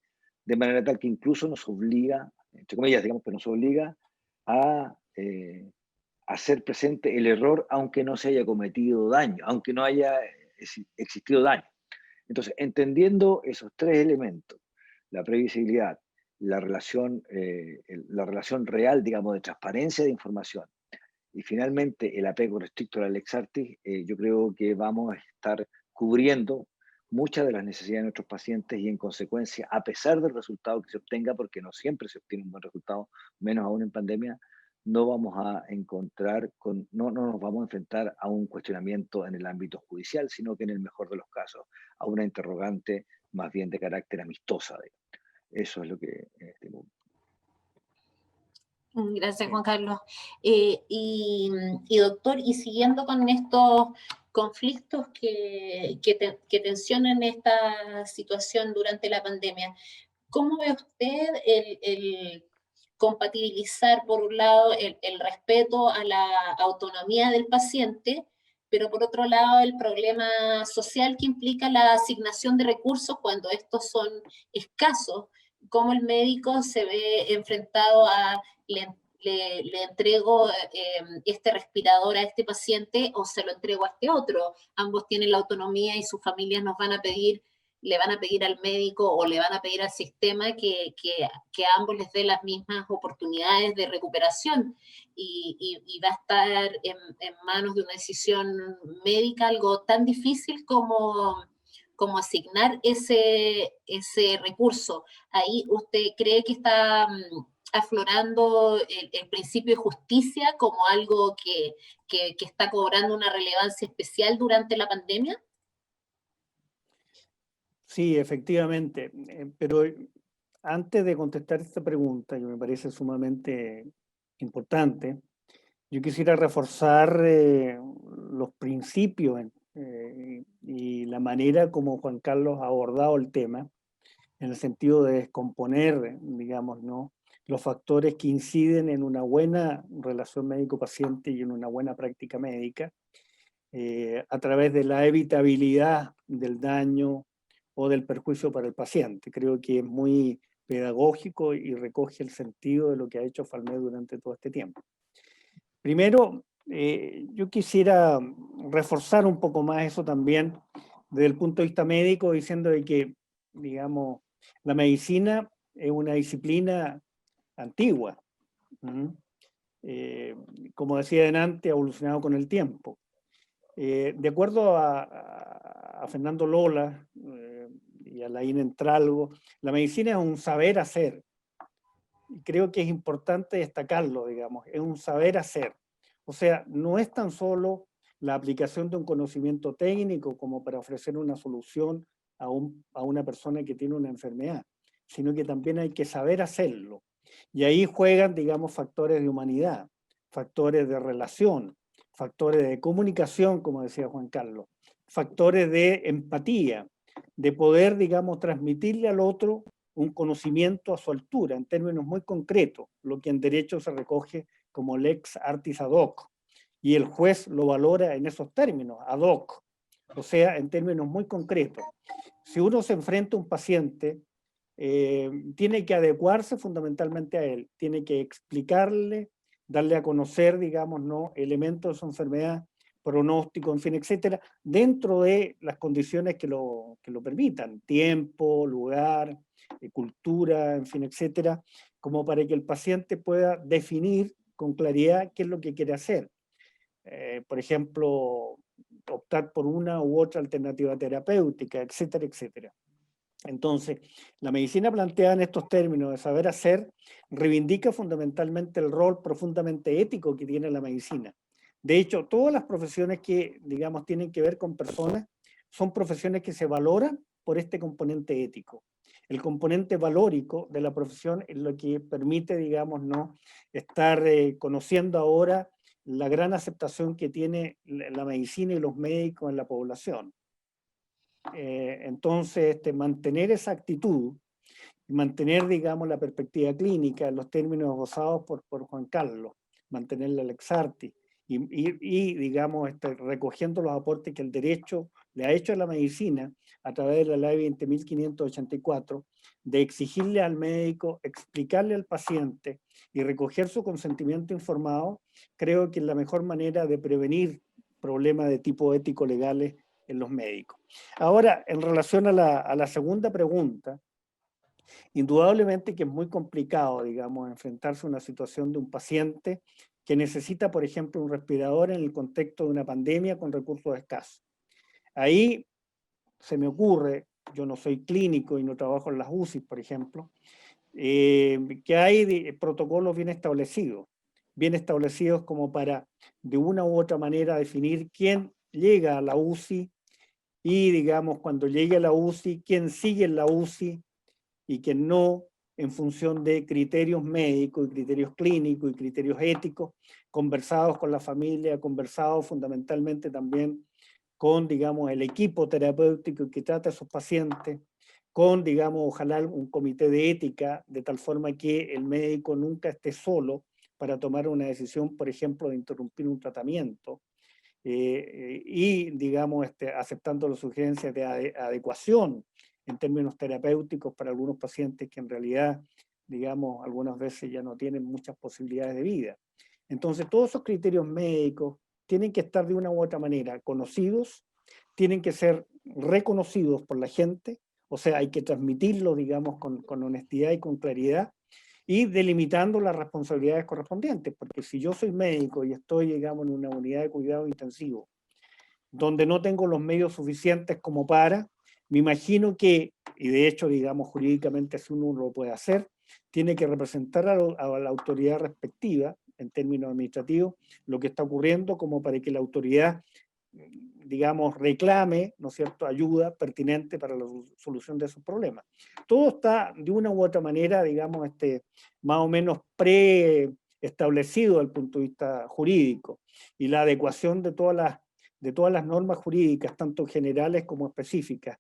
de manera tal que incluso nos obliga, entre comillas, digamos, pero nos obliga a hacer presente el error aunque no se haya cometido daño, aunque no haya existido daño. Entonces, entendiendo esos tres elementos, la previsibilidad, la relación real, digamos, de transparencia de información y finalmente el apego restricto a la Lex Artis, yo creo que vamos a estar cubriendo muchas de las necesidades de nuestros pacientes y en consecuencia, a pesar del resultado que se obtenga, porque no siempre se obtiene un buen resultado, menos aún en pandemia, no vamos a encontrar no nos vamos a enfrentar a un cuestionamiento en el ámbito judicial, sino que en el mejor de los casos a una interrogante más bien de carácter amistosa. Eso es lo que estimo. Gracias, Juan Carlos. Y doctor, y siguiendo con estos conflictos que tensionan esta situación durante la pandemia, ¿cómo ve usted el compatibilizar, por un lado, el respeto a la autonomía del paciente, pero por otro lado, el problema social que implica la asignación de recursos cuando estos son escasos? ¿Cómo el médico se ve enfrentado a le entrego este respirador a este paciente o se lo entrego a este otro? Ambos tienen la autonomía y sus familias nos van a pedir, le van a pedir al médico o le van a pedir al sistema que a ambos les dé las mismas oportunidades de recuperación y va a estar en manos de una decisión médica algo tan difícil como asignar ese recurso. Ahí usted cree que está aflorando el principio de justicia como algo que está cobrando una relevancia especial durante la pandemia? Sí, efectivamente, pero antes de contestar esta pregunta, que me parece sumamente importante, yo quisiera reforzar los principios y la manera como Juan Carlos ha abordado el tema, en el sentido de descomponer, digamos, ¿no?, los factores que inciden en una buena relación médico-paciente y en una buena práctica médica, a través de la evitabilidad del daño o del perjuicio para el paciente. Creo que es muy pedagógico y recoge el sentido de lo que ha hecho Falmed durante todo este tiempo. Primero, yo quisiera reforzar un poco más eso también desde el punto de vista médico, diciendo de que, digamos, la medicina es una disciplina antigua. Como decía antes, ha evolucionado con el tiempo. De acuerdo a Fernando Lola y a Laín Entralgo, la medicina es un saber hacer. Y creo que es importante destacarlo, digamos, es un saber hacer. O sea, no es tan solo la aplicación de un conocimiento técnico como para ofrecer una solución a una persona que tiene una enfermedad, sino que también hay que saber hacerlo. Y ahí juegan, digamos, factores de humanidad, factores de relación, factores de comunicación, como decía Juan Carlos, factores de empatía, de poder, digamos, transmitirle al otro un conocimiento a su altura, en términos muy concretos, lo que en derecho se recoge como lex artis ad hoc, y el juez lo valora en esos términos, ad hoc, o sea, en términos muy concretos. Si uno se enfrenta a un paciente, tiene que adecuarse fundamentalmente a él, tiene que explicarle, darle a conocer, digamos, ¿no?, elementos de su enfermedad, pronóstico, en fin, etcétera, dentro de las condiciones que lo permitan, tiempo, lugar, cultura, en fin, etcétera, como para que el paciente pueda definir con claridad qué es lo que quiere hacer. Por ejemplo, optar por una u otra alternativa terapéutica, etcétera, etcétera. Entonces, la medicina planteada en estos términos de saber hacer reivindica fundamentalmente el rol profundamente ético que tiene la medicina. De hecho, todas las profesiones que, digamos, tienen que ver con personas son profesiones que se valoran por este componente ético. El componente valórico de la profesión es lo que permite, digamos, ¿no?, estar conociendo ahora la gran aceptación que tiene la medicina y los médicos en la población. Entonces, mantener esa actitud, mantener, digamos, la perspectiva clínica en los términos gozados por Juan Carlos, mantener la Lex Artis y digamos, recogiendo los aportes que el derecho le ha hecho a la medicina a través de la ley 20.584, de exigirle al médico, explicarle al paciente y recoger su consentimiento informado, creo que es la mejor manera de prevenir problemas de tipo ético-legales en los médicos. Ahora, en relación a la segunda pregunta, indudablemente que es muy complicado, digamos, enfrentarse a una situación de un paciente que necesita, por ejemplo, un respirador en el contexto de una pandemia con recursos escasos. Ahí se me ocurre, yo no soy clínico y no trabajo en las UCI, por ejemplo, que hay protocolos bien establecidos como para, de una u otra manera, definir quién llega a la UCI y, digamos, cuando llegue a la UCI, quién sigue en la UCI y quién no, en función de criterios médicos y criterios clínicos y criterios éticos, conversados con la familia, conversados fundamentalmente también con, digamos, el equipo terapéutico que trata a sus pacientes, con, digamos, ojalá un comité de ética, de tal forma que el médico nunca esté solo para tomar una decisión, por ejemplo, de interrumpir un tratamiento, y, digamos, aceptando las sugerencias de adecuación en términos terapéuticos para algunos pacientes que en realidad, digamos, algunas veces ya no tienen muchas posibilidades de vida. Entonces, todos esos criterios médicos tienen que estar de una u otra manera conocidos, tienen que ser reconocidos por la gente, o sea, hay que transmitirlo, digamos, con honestidad y con claridad, y delimitando las responsabilidades correspondientes, porque si yo soy médico y estoy, digamos, en una unidad de cuidado intensivo, donde no tengo los medios suficientes como para, me imagino que, y de hecho, digamos, jurídicamente si uno lo puede hacer, tiene que representar a la autoridad respectiva, en términos administrativos, lo que está ocurriendo como para que la autoridad, digamos, reclame, ¿no es cierto?, ayuda pertinente para la solución de esos problemas. Todo está, de una u otra manera, digamos, más o menos preestablecido desde el punto de vista jurídico, y la adecuación de todas las normas jurídicas, tanto generales como específicas,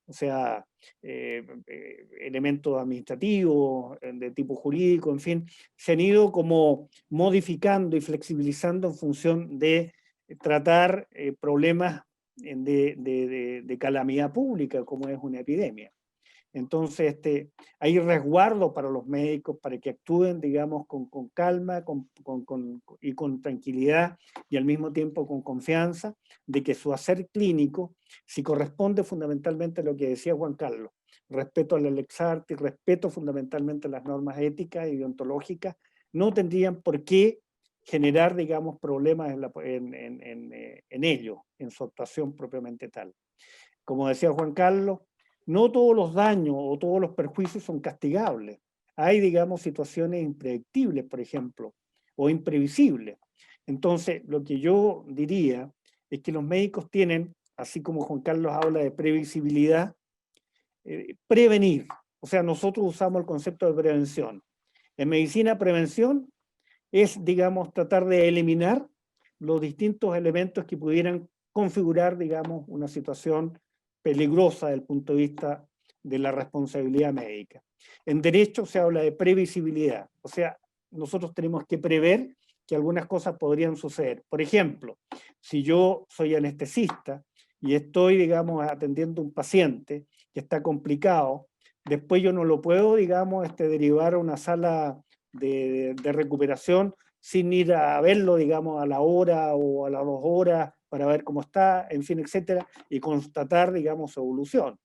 o sea, elementos administrativos, de tipo jurídico, en fin, se han ido como modificando y flexibilizando en función de tratar problemas de calamidad pública, como es una epidemia. Entonces, hay resguardo para los médicos para que actúen, digamos, con calma y con tranquilidad, y al mismo tiempo con confianza de que su hacer clínico, si corresponde fundamentalmente a lo que decía Juan Carlos, respeto a la Lex Artis, respeto fundamentalmente a las normas éticas y deontológicas, no tendrían por qué generar, digamos, problemas en ellos, en su actuación propiamente tal. Como decía Juan Carlos, no todos los daños o todos los perjuicios son castigables. Hay, digamos, situaciones impredictibles, por ejemplo, o imprevisibles. Entonces, lo que yo diría es que los médicos tienen, así como Juan Carlos habla de previsibilidad, prevenir. O sea, nosotros usamos el concepto de prevención. En medicina, prevención es, digamos, tratar de eliminar los distintos elementos que pudieran configurar, digamos, una situación peligrosa desde el punto de vista de la responsabilidad médica. En derecho se habla de previsibilidad, o sea, nosotros tenemos que prever que algunas cosas podrían suceder. Por ejemplo, si yo soy anestesista y estoy, digamos, atendiendo a un paciente que está complicado, después yo no lo puedo, digamos, derivar a una sala de recuperación sin ir a verlo, digamos, a la hora o a las 2 horas para ver cómo está, en fin, etcétera, y constatar, digamos, su evolución.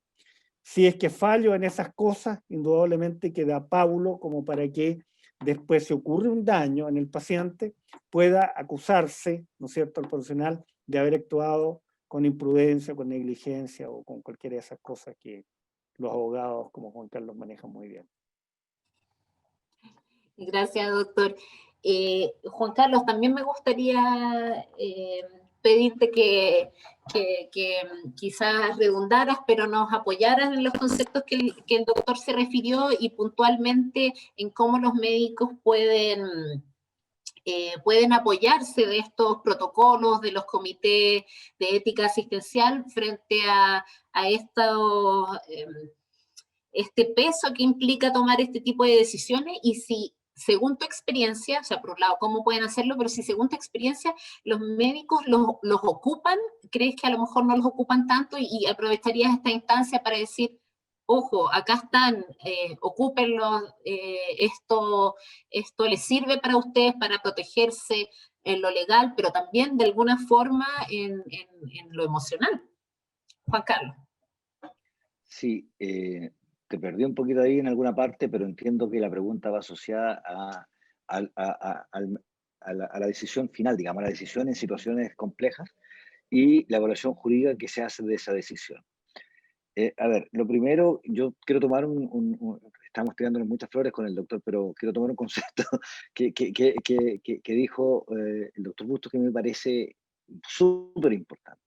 Si es que fallo en esas cosas, indudablemente queda pábulo como para que después, si ocurre un daño en el paciente, pueda acusarse, ¿no es cierto?, el profesional de haber actuado con imprudencia, con negligencia o con cualquiera de esas cosas que los abogados como Juan Carlos manejan muy bien. Gracias, doctor. Juan Carlos, también me gustaría pedirte que quizás redundaras, pero nos apoyaras en los conceptos que el doctor se refirió y puntualmente en cómo los médicos pueden apoyarse de estos protocolos, de los comités de ética asistencial frente a este peso que implica tomar este tipo de decisiones, y si, según tu experiencia, o sea, por un lado, cómo pueden hacerlo, pero si según tu experiencia los médicos los ocupan, ¿crees que a lo mejor no los ocupan tanto y aprovecharías esta instancia para decir, ojo, acá están, ocúpenlos, esto les sirve para ustedes para protegerse en lo legal, pero también de alguna forma en lo emocional? Juan Carlos. Sí, te perdí un poquito ahí en alguna parte, pero entiendo que la pregunta va asociada a la decisión final, digamos, a la decisión en situaciones complejas y la evaluación jurídica que se hace de esa decisión. A ver, lo primero, yo quiero tomar estamos tirándonos muchas flores con el doctor, pero quiero tomar un concepto que dijo el doctor Bustos, que me parece súper importante,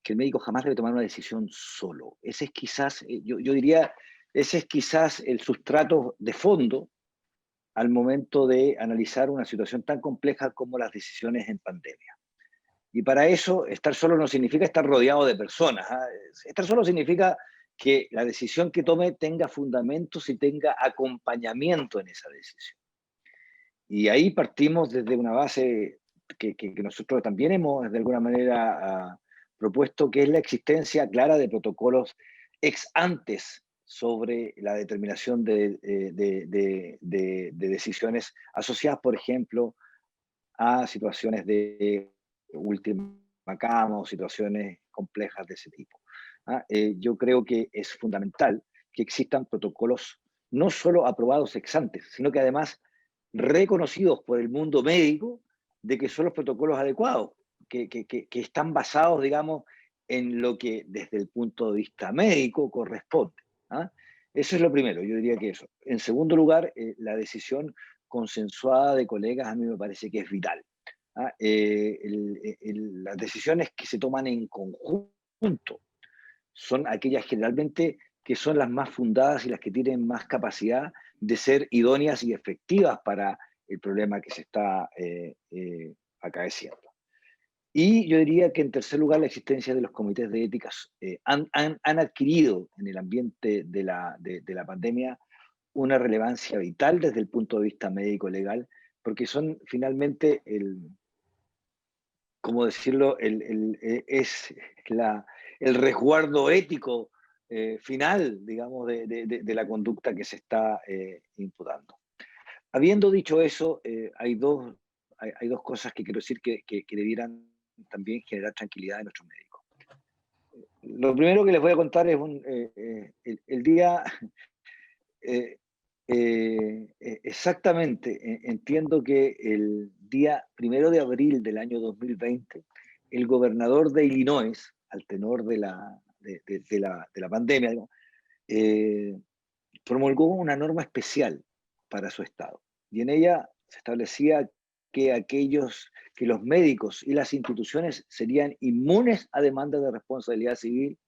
que el médico jamás debe tomar una decisión solo. Ese es quizás, yo diría, ese es quizás el sustrato de fondo al momento de analizar una situación tan compleja como las decisiones en pandemia. Y para eso, estar solo no significa estar rodeado de personas. Estar solo significa que la decisión que tome tenga fundamentos y tenga acompañamiento en esa decisión. Y ahí partimos desde una base que nosotros también hemos, de alguna manera, propuesto, que es la existencia clara de protocolos ex antes sobre la determinación de decisiones asociadas, por ejemplo, a situaciones de última cama o situaciones complejas de ese tipo. Yo creo que es fundamental que existan protocolos no solo aprobados ex ante, sino que además reconocidos por el mundo médico de que son los protocolos adecuados, que están basados, digamos, en lo que desde el punto de vista médico corresponde. Eso es lo primero, yo diría que eso. En segundo lugar, la decisión consensuada de colegas a mí me parece que es vital. Las decisiones que se toman en conjunto son aquellas generalmente que son las más fundadas y las que tienen más capacidad de ser idóneas y efectivas para el problema que se está acaeciendo. Y yo diría que en tercer lugar, la existencia de los comités de éticas han adquirido en el ambiente de la pandemia una relevancia vital desde el punto de vista médico-legal, porque son finalmente ¿cómo decirlo? Es el resguardo ético final, digamos, de la conducta que se está imputando. Habiendo dicho eso, hay dos cosas que quiero decir que debieran también generar tranquilidad en nuestros médicos. Lo primero que les voy a contar es el día... exactamente, entiendo que el día 1 de abril del año 2020, el gobernador de Illinois, al tenor de la pandemia, digamos, promulgó una norma especial para su estado. Y en ella se establecía que los médicos y las instituciones serían inmunes a demanda de responsabilidad civil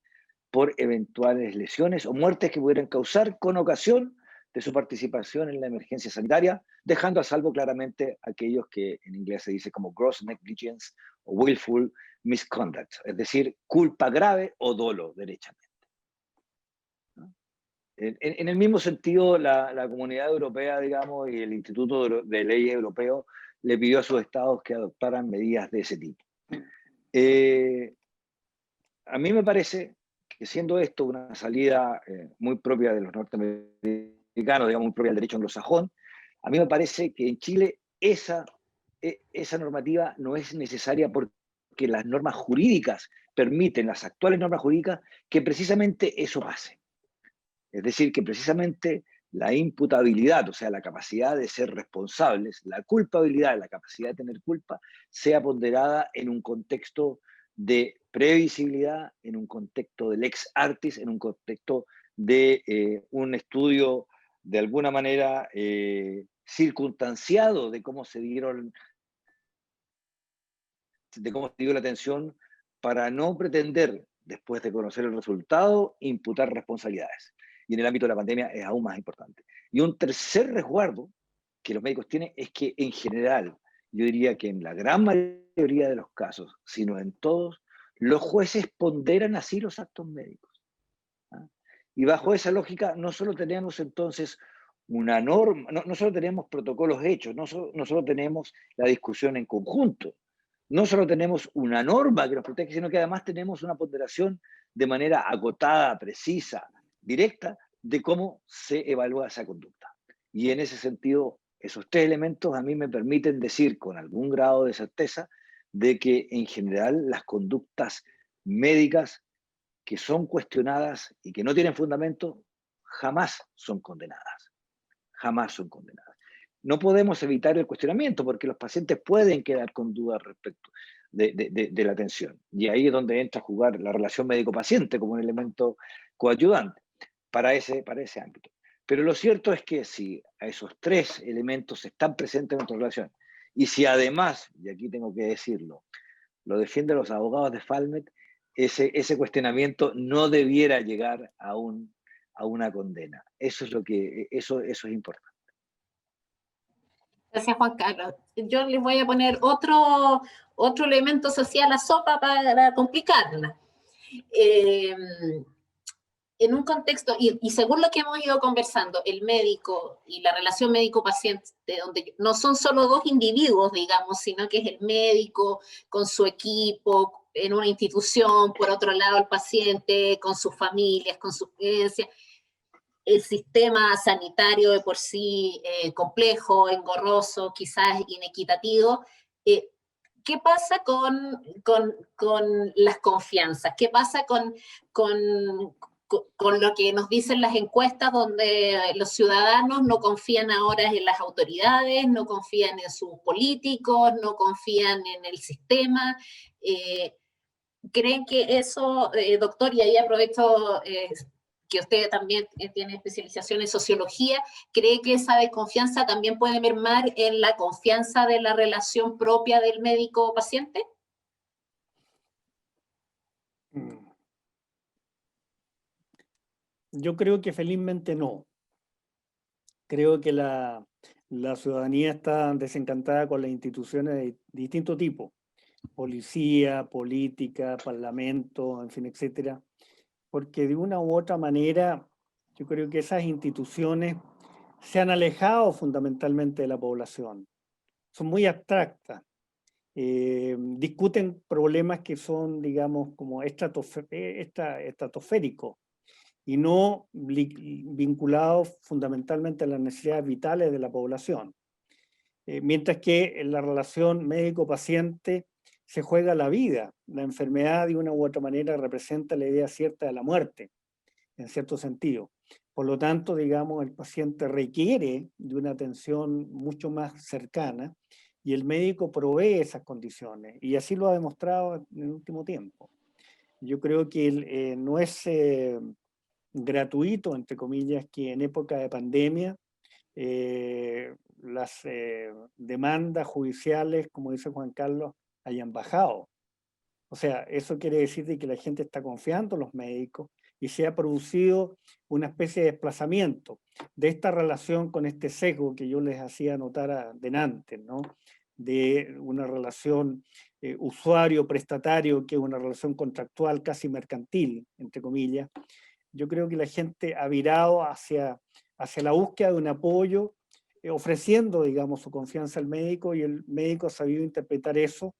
por eventuales lesiones o muertes que pudieran causar con ocasión de su participación en la emergencia sanitaria, dejando a salvo claramente aquellos que en inglés se dice como gross negligence o willful misconduct, es decir, culpa grave o dolo, derechamente. En el mismo sentido, la Comunidad Europea, digamos, y el Instituto de Leyes Europeo le pidió a sus estados que adoptaran medidas de ese tipo. A mí me parece que, siendo esto una salida muy propia de los norteamericanos, digamos, muy propia del derecho anglosajón, a mí me parece que en Chile esa normativa no es necesaria porque las normas jurídicas permiten, las actuales normas jurídicas, que precisamente eso pase. Es decir, que precisamente la imputabilidad, o sea, la capacidad de ser responsables, la culpabilidad, la capacidad de tener culpa, sea ponderada en un contexto de previsibilidad, en un contexto del ex artis, en un contexto de un estudio de alguna manera circunstanciado de cómo se dieron, de cómo se dio la atención, para no pretender, después de conocer el resultado, imputar responsabilidades. Y en el ámbito de la pandemia es aún más importante. Y un tercer resguardo que los médicos tienen es que, en general, yo diría que en la gran mayoría de los casos, si no en todos, los jueces ponderan así los actos médicos. ¿Ah? Y bajo esa lógica, no solo tenemos entonces una norma, no solo tenemos protocolos hechos, no solo tenemos la discusión en conjunto, no solo tenemos una norma que nos protege, sino que además tenemos una ponderación de manera acotada, precisa, directa, de cómo se evalúa esa conducta. Y en ese sentido, esos tres elementos a mí me permiten decir con algún grado de certeza de que en general las conductas médicas que son cuestionadas y que no tienen fundamento jamás son condenadas. Jamás son condenadas. No podemos evitar el cuestionamiento porque los pacientes pueden quedar con dudas respecto de la atención. Y ahí es donde entra a jugar la relación médico-paciente como un elemento coayudante para ese ámbito. Pero lo cierto es que si a esos tres elementos están presentes en nuestra relación, y si además, y aquí tengo que decirlo, lo defienden los abogados de Falmet, ese cuestionamiento no debiera llegar a una condena. Eso es importante. Gracias, Juan Carlos. Yo les voy a poner otro elemento social a la sopa para complicarla. En un contexto, y según lo que hemos ido conversando, el médico y la relación médico-paciente, donde no son solo dos individuos, digamos, sino que es el médico con su equipo, en una institución, por otro lado el paciente con sus familias, con sus creencias, el sistema sanitario de por sí complejo, engorroso, quizás inequitativo. ¿Qué pasa con las confianzas? ¿Qué pasa con lo que nos dicen las encuestas, donde los ciudadanos no confían ahora en las autoridades, no confían en sus políticos, no confían en el sistema? ¿Creen que eso, doctor, y ahí aprovecho que usted también tiene especialización en sociología, cree que esa desconfianza también puede mermar en la confianza de la relación propia del médico-paciente? Yo creo que felizmente no. Creo que la ciudadanía está desencantada con las instituciones de distinto tipo, policía, política, parlamento, en fin, etcétera, porque de una u otra manera yo creo que esas instituciones se han alejado fundamentalmente de la población, son muy abstractas, discuten problemas que son, digamos, como estratosféricos y no vinculados fundamentalmente a las necesidades vitales de la población. Mientras que en la relación médico-paciente se juega la vida. La enfermedad de una u otra manera representa la idea cierta de la muerte, en cierto sentido. Por lo tanto, digamos, el paciente requiere de una atención mucho más cercana y el médico provee esas condiciones. Y así lo ha demostrado en el último tiempo. Yo creo que no es gratuito, entre comillas, que en época de pandemia las demandas judiciales, como dice Juan Carlos, hayan bajado. O sea, eso quiere decir que la gente está confiando en los médicos y se ha producido una especie de desplazamiento de esta relación con este sesgo que yo les hacía notar adelante, ¿no? De una relación usuario-prestatario, que es una relación contractual casi mercantil, entre comillas. Yo creo que la gente ha virado hacia la búsqueda de un apoyo, ofreciendo, digamos, su confianza al médico, y el médico ha sabido interpretar eso,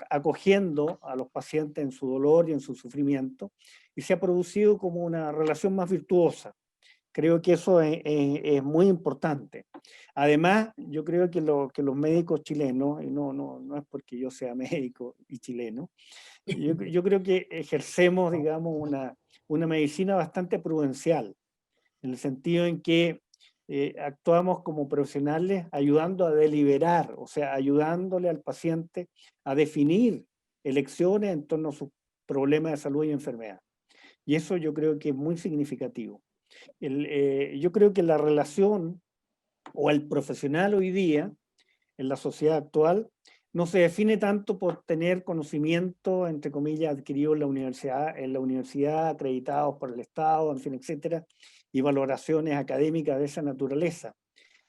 acogiendo a los pacientes en su dolor y en su sufrimiento, y se ha producido como una relación más virtuosa. Creo que eso es muy importante. Además, yo creo que los médicos chilenos, y no es porque yo sea médico y chileno, yo creo que ejercemos, digamos, una medicina bastante prudencial, en el sentido en que actuamos como profesionales ayudando a deliberar, o sea, ayudándole al paciente a definir elecciones en torno a sus problemas de salud y enfermedad. Y eso yo creo que es muy significativo. Yo creo que la relación o el profesional hoy día, en la sociedad actual, no se define tanto por tener conocimiento, entre comillas, adquirido en la universidad, acreditados por el Estado, en fin, etcétera, y valoraciones académicas de esa naturaleza.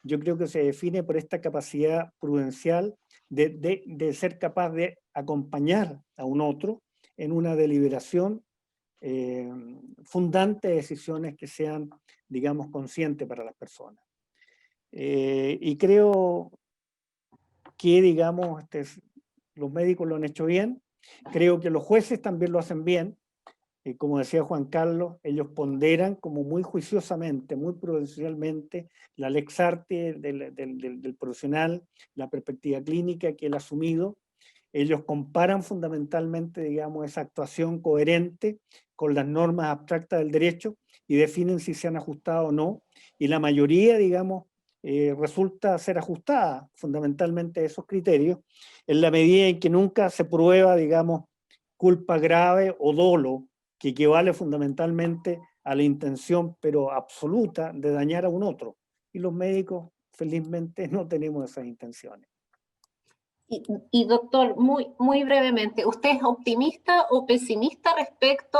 Yo creo que se define por esta capacidad prudencial de ser capaz de acompañar a un otro en una deliberación fundante de decisiones que sean, digamos, conscientes para las personas. Y creo que, digamos, los médicos lo han hecho bien, creo que los jueces también lo hacen bien, como decía Juan Carlos, ellos ponderan como muy juiciosamente, muy prudencialmente la lex arte del profesional, la perspectiva clínica que él ha asumido. Ellos comparan fundamentalmente, digamos, esa actuación coherente con las normas abstractas del derecho y definen si se han ajustado o no. Y la mayoría, digamos, resulta ser ajustada fundamentalmente a esos criterios, en la medida en que nunca se prueba, digamos, culpa grave o dolo, que equivale fundamentalmente a la intención, pero absoluta, de dañar a un otro. Y los médicos, felizmente, no tenemos esas intenciones. Y doctor, muy brevemente, ¿usted es optimista o pesimista respecto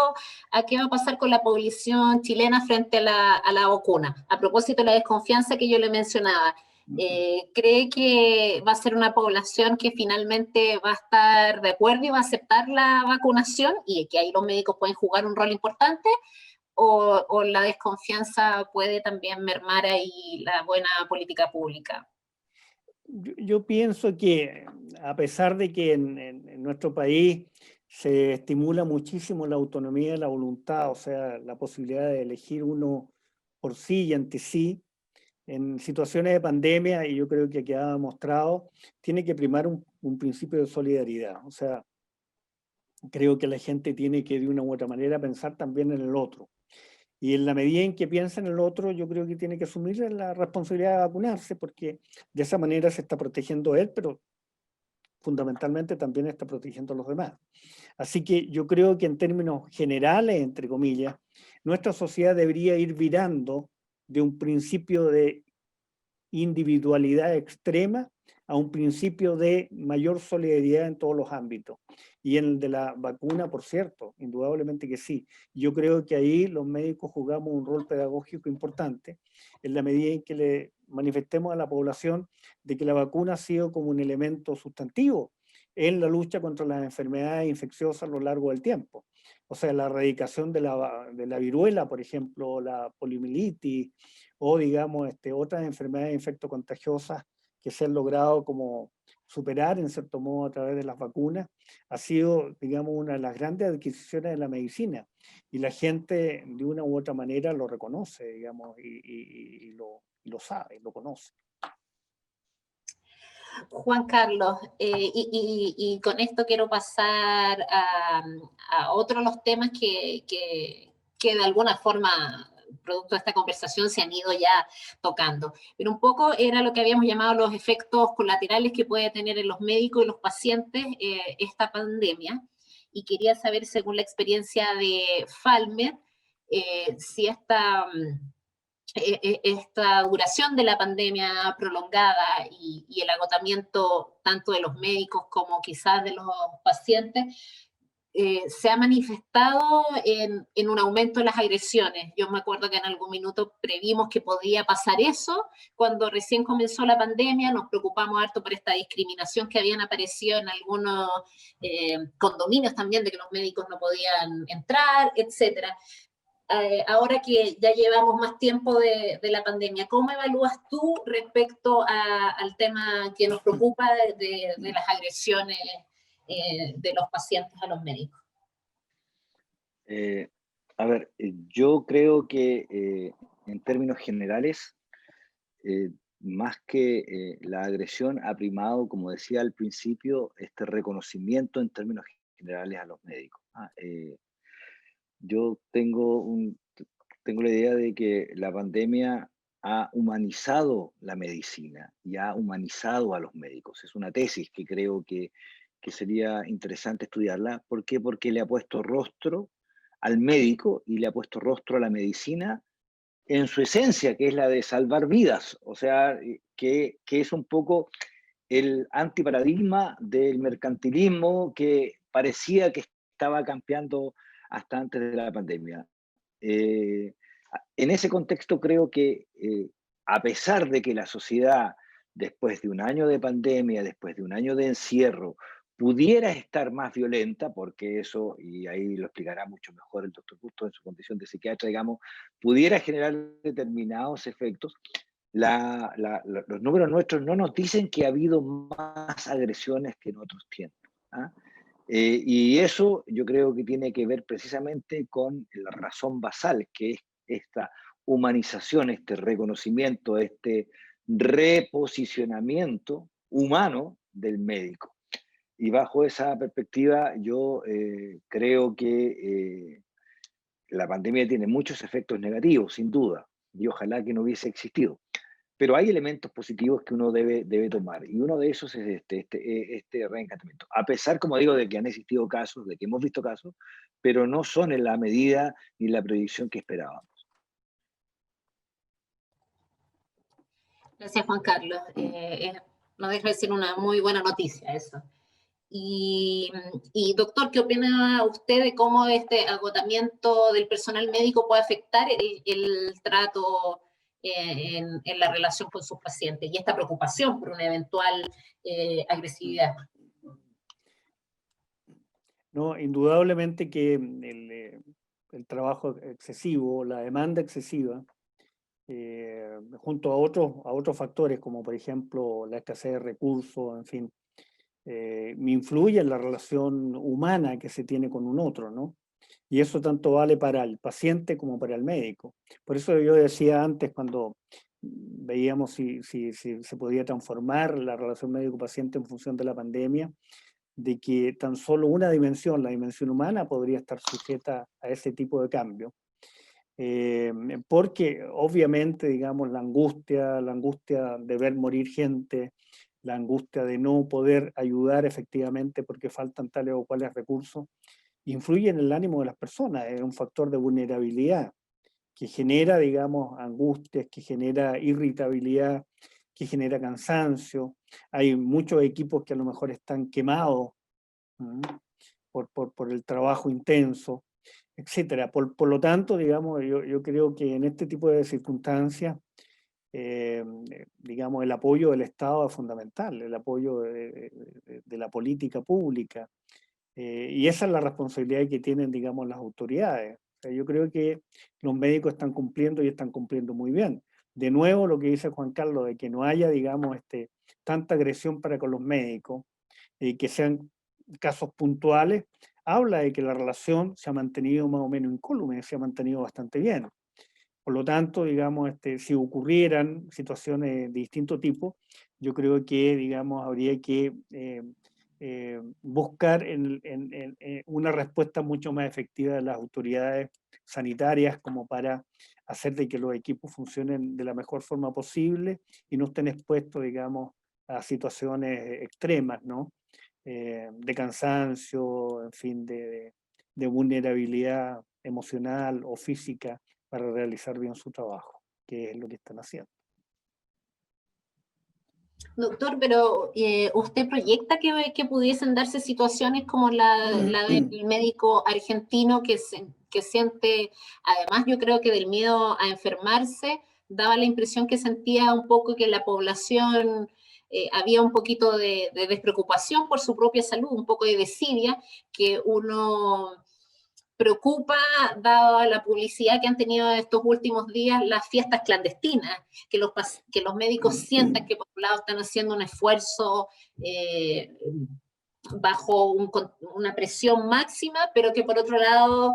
a qué va a pasar con la población chilena frente a la vacuna? A propósito de la desconfianza que yo le mencionaba, ¿cree que va a ser una población que finalmente va a estar de acuerdo y va a aceptar la vacunación y que ahí los médicos pueden jugar un rol importante? ¿O la desconfianza puede también mermar ahí la buena política pública? Yo pienso que a pesar de que en nuestro país se estimula muchísimo la autonomía de la voluntad, o sea, la posibilidad de elegir uno por sí y ante sí, en situaciones de pandemia, y yo creo que queda demostrado, tiene que primar un principio de solidaridad. O sea, creo que la gente tiene que de una u otra manera pensar también en el otro. Y en la medida en que piensa en el otro, yo creo que tiene que asumir la responsabilidad de vacunarse, porque de esa manera se está protegiendo él, pero fundamentalmente también está protegiendo a los demás. Así que yo creo que en términos generales, entre comillas, nuestra sociedad debería ir virando de un principio de individualidad extrema a un principio de mayor solidaridad en todos los ámbitos. Y en el de la vacuna, por cierto, indudablemente que sí. Yo creo que ahí los médicos jugamos un rol pedagógico importante en la medida en que le manifestemos a la población de que la vacuna ha sido como un elemento sustantivo en la lucha contra las enfermedades infecciosas a lo largo del tiempo. O sea, la erradicación de la viruela, por ejemplo, la poliomielitis, o digamos otras enfermedades infectocontagiosas que se han logrado como superar en cierto modo a través de las vacunas, ha sido, digamos, una de las grandes adquisiciones de la medicina. Y la gente de una u otra manera lo reconoce, digamos, y lo sabe, lo conoce. Juan Carlos, y con esto quiero pasar a otro de los temas que de alguna forma, producto de esta conversación, se han ido ya tocando. Pero un poco era lo que habíamos llamado los efectos colaterales que puede tener en los médicos y los pacientes esta pandemia. Y quería saber, según la experiencia de Falmer, si esta duración de la pandemia prolongada y el agotamiento tanto de los médicos como quizás de los pacientes se ha manifestado en un aumento de las agresiones. Yo me acuerdo que en algún minuto previmos que podía pasar eso. Cuando recién comenzó la pandemia nos preocupamos harto por esta discriminación que habían aparecido en algunos condominios también, de que los médicos no podían entrar, etcétera. Ahora que ya llevamos más tiempo de la pandemia, ¿cómo evalúas tú respecto al tema que nos preocupa de las agresiones de los pacientes a los médicos? A ver, yo creo que en términos generales, más que la agresión, ha primado, como decía al principio, este reconocimiento en términos generales a los médicos. Yo tengo la idea de que la pandemia ha humanizado la medicina y ha humanizado a los médicos. Es una tesis que creo que que sería interesante estudiarla. ¿Por qué? Porque le ha puesto rostro al médico y le ha puesto rostro a la medicina en su esencia, que es la de salvar vidas, o sea, que es un poco el antiparadigma del mercantilismo que parecía que estaba campeando hasta antes de la pandemia. Eh, en ese contexto creo que a pesar de que la sociedad, después de un año de pandemia, después de un año de encierro, pudiera estar más violenta, porque eso, y ahí lo explicará mucho mejor el doctor Justo en su condición de psiquiatra, digamos, pudiera generar determinados efectos, los números nuestros no nos dicen que ha habido más agresiones que en otros tiempos. ¿Ah? Y eso yo creo que tiene que ver precisamente con la razón basal, que es esta humanización, este reconocimiento, este reposicionamiento humano del médico. Y bajo esa perspectiva yo creo que la pandemia tiene muchos efectos negativos, sin duda, y ojalá que no hubiese existido. Pero hay elementos positivos que uno debe tomar, y uno de esos es este reencantamiento. A pesar, como digo, de que han existido casos, de que hemos visto casos, pero no son en la medida ni la predicción que esperábamos. Gracias, Juan Carlos. No deja de ser una muy buena noticia eso. Y doctor, ¿qué opina usted de cómo este agotamiento del personal médico puede afectar el trato en la relación con sus pacientes y esta preocupación por una eventual agresividad? No, indudablemente que el trabajo excesivo, la demanda excesiva, junto a otros factores, como por ejemplo la escasez de recursos, en fin, me influye en la relación humana que se tiene con un otro, ¿no? Y eso tanto vale para el paciente como para el médico. Por eso yo decía antes, cuando veíamos si se podía transformar la relación médico-paciente en función de la pandemia, de que tan solo una dimensión, la dimensión humana, podría estar sujeta a ese tipo de cambio. Porque obviamente, digamos, la angustia de ver morir gente, la angustia de no poder ayudar efectivamente porque faltan tales o cuales recursos, influye en el ánimo de las personas, es un factor de vulnerabilidad que genera, digamos, angustias, que genera irritabilidad, que genera cansancio. Hay muchos equipos que a lo mejor están quemados por el trabajo intenso, etcétera. Por lo tanto, digamos, yo creo que en este tipo de circunstancias, digamos, el apoyo del Estado es fundamental, el apoyo de la política pública, y esa es la responsabilidad que tienen, digamos, las autoridades. O sea, yo creo que los médicos están cumpliendo y están cumpliendo muy bien. De nuevo, lo que dice Juan Carlos, de que no haya, digamos, tanta agresión para con los médicos, y que sean casos puntuales, habla de que la relación se ha mantenido más o menos incólume, se ha mantenido bastante bien. Por lo tanto, digamos, si ocurrieran situaciones de distinto tipo, yo creo que, digamos, habría que buscar una respuesta mucho más efectiva de las autoridades sanitarias como para hacer de que los equipos funcionen de la mejor forma posible y no estén expuestos, digamos, a situaciones extremas, ¿no? De cansancio, en fin, de vulnerabilidad emocional o física para realizar bien su trabajo, que es lo que están haciendo. Doctor, pero ¿usted proyecta que pudiesen darse situaciones como la del médico argentino que siente, además yo creo que del miedo a enfermarse, daba la impresión que sentía un poco que la población había un poquito de despreocupación por su propia salud, un poco de desidia, que uno preocupa, dado la publicidad que han tenido estos últimos días, las fiestas clandestinas, que los médicos sientan que por un lado están haciendo un esfuerzo bajo una presión máxima, pero que por otro lado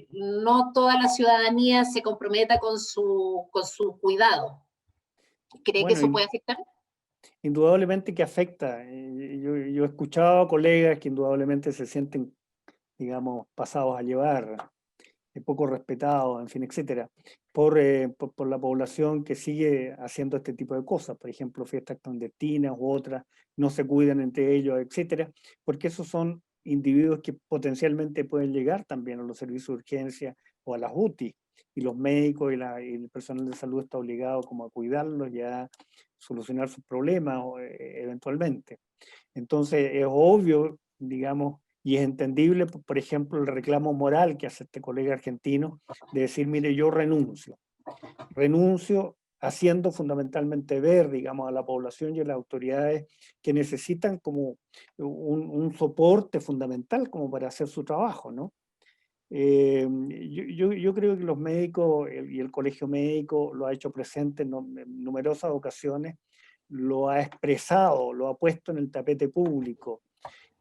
no toda la ciudadanía se comprometa con su cuidado. ¿Cree que Bueno, eso puede afectar? indudablemente que afecta. Yo he escuchado a colegas que indudablemente se sienten, digamos, pasados a llevar, poco respetados, en fin, etcétera. por la población que sigue haciendo este tipo de cosas, por ejemplo, fiestas clandestinas u otras, no se cuidan entre ellos, etcétera, porque esos son individuos que potencialmente pueden llegar también a los servicios de urgencia o a las UTI, y los médicos y el personal de salud está obligado como a cuidarlos y a solucionar sus problemas eventualmente. Entonces es obvio, digamos, y es entendible, por ejemplo, el reclamo moral que hace este colega argentino de decir, mire, yo renuncio haciendo fundamentalmente ver, digamos, a la población y a las autoridades que necesitan como un soporte fundamental como para hacer su trabajo, ¿no? Yo creo que los médicos y el colegio médico lo ha hecho presente en numerosas ocasiones, lo ha expresado, lo ha puesto en el tapete público,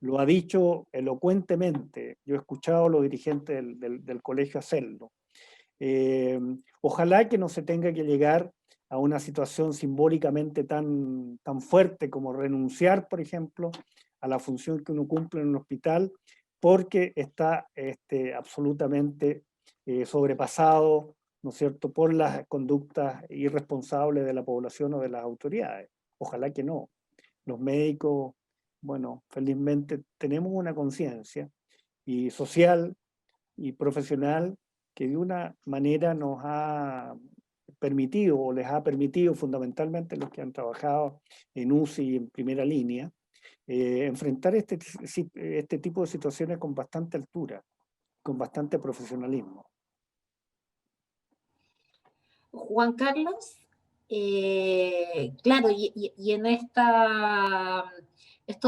lo ha dicho elocuentemente. Yo he escuchado a los dirigentes del colegio hacerlo. Ojalá que no se tenga que llegar a una situación simbólicamente tan fuerte como renunciar, por ejemplo, a la función que uno cumple en un hospital, porque está absolutamente sobrepasado, ¿no es cierto?, por las conductas irresponsables de la población o de las autoridades. Ojalá que no. Los médicos, bueno, felizmente tenemos una conciencia y social y profesional que de una manera nos ha permitido o les ha permitido fundamentalmente los que han trabajado en UCI y en primera línea, enfrentar este tipo de situaciones con bastante altura, con bastante profesionalismo. Juan Carlos, claro, y en esto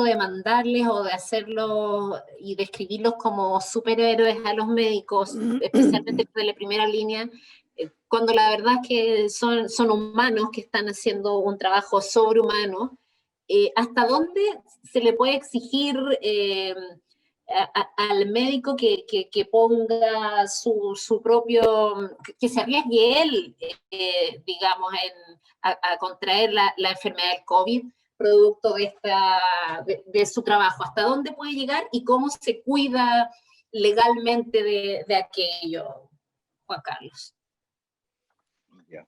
de mandarles o de hacerlos y describirlos como superhéroes a los médicos, especialmente de la primera línea, cuando la verdad es que son humanos que están haciendo un trabajo sobrehumano, ¿hasta dónde se le puede exigir al médico que ponga su propio, que se arriesgue él, digamos, a contraer la enfermedad del COVID, producto de su trabajo? ¿Hasta dónde puede llegar y cómo se cuida legalmente de aquello, Juan Carlos? Ya.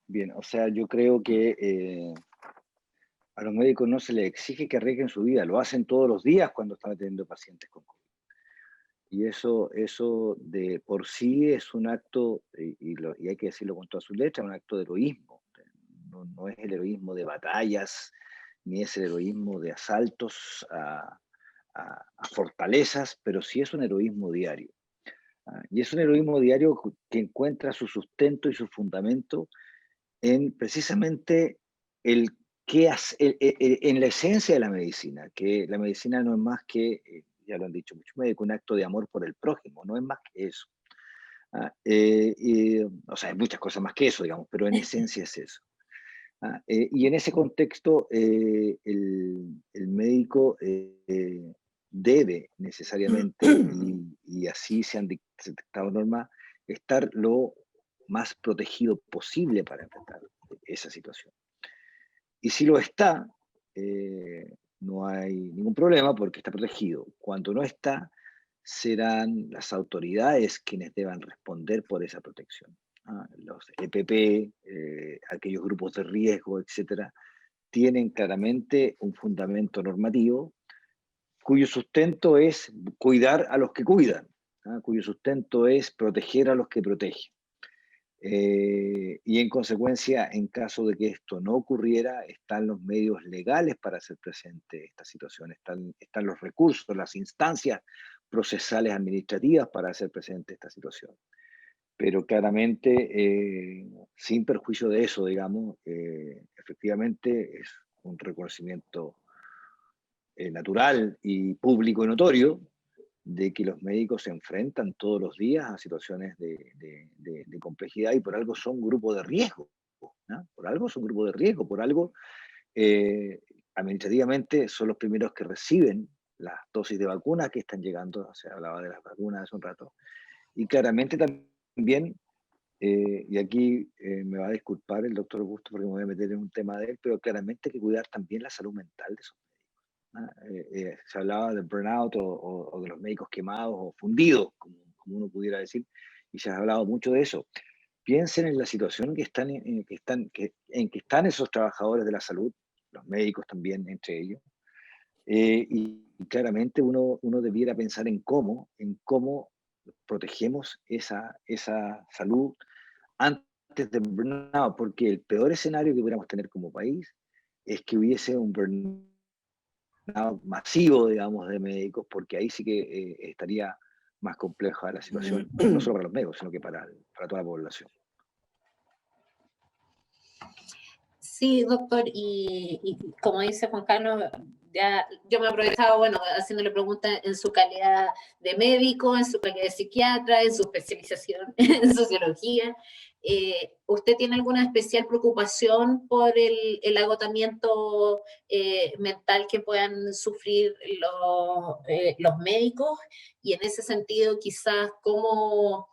Bien, o sea, yo creo que a los médicos no se les exige que arriesguen su vida, lo hacen todos los días cuando están atendiendo pacientes con COVID. Y eso de por sí es un acto, y hay que decirlo con todas sus letras, un acto de heroísmo. No es el heroísmo de batallas, ni es el heroísmo de asaltos a fortalezas, pero sí es un heroísmo diario. Y es un heroísmo diario que encuentra su sustento y su fundamento en precisamente el qué hace, en la esencia de la medicina, que la medicina no es más que, ya lo han dicho muchos médicos, un acto de amor por el prójimo, no es más que eso. O sea, hay muchas cosas más que eso, digamos, pero en esencia es eso. Y en ese contexto, el médico debe necesariamente, y así se han dictado normas, estar lo más protegido posible para enfrentar esa situación. Y si lo está, no hay ningún problema porque está protegido. Cuando no está, serán las autoridades quienes deban responder por esa protección. Los EPP, aquellos grupos de riesgo, etcétera, tienen claramente un fundamento normativo cuyo sustento es cuidar a los que cuidan, cuyo sustento es proteger a los que protegen. Y en consecuencia, en caso de que esto no ocurriera, están los medios legales para hacer presente esta situación, están los recursos, las instancias procesales administrativas para hacer presente esta situación. Pero claramente, sin perjuicio de eso, digamos, efectivamente es un reconocimiento natural y público y notorio de que los médicos se enfrentan todos los días a situaciones de complejidad y por algo son grupo de riesgo, ¿no? Por algo son grupo de riesgo, por algo administrativamente son los primeros que reciben las dosis de vacunas que están llegando, se hablaba de las vacunas hace un rato, y claramente también, y aquí me va a disculpar el doctor Augusto porque me voy a meter en un tema de él, pero claramente hay que cuidar también la salud mental de esos médicos. Se hablaba del burnout o de los médicos quemados o fundidos, como uno pudiera decir, y se ha hablado mucho de eso. piensen en la situación en que están esos trabajadores de la salud, los médicos también entre ellos, y claramente uno debiera pensar en cómo protegemos esa salud antes del burnout, porque el peor escenario que pudiéramos tener como país es que hubiese un burnout masivo, digamos, de médicos, porque ahí sí que estaría más compleja la situación, no solo para los médicos, sino que para toda la población. Sí, doctor, y como dice Juan Carlos, ya yo me he aprovechado, bueno, haciéndole preguntas en su calidad de médico, en su calidad de psiquiatra, en su especialización en sociología. ¿Usted tiene alguna especial preocupación por el agotamiento mental que puedan sufrir los médicos? Y en ese sentido, quizás, ¿cómo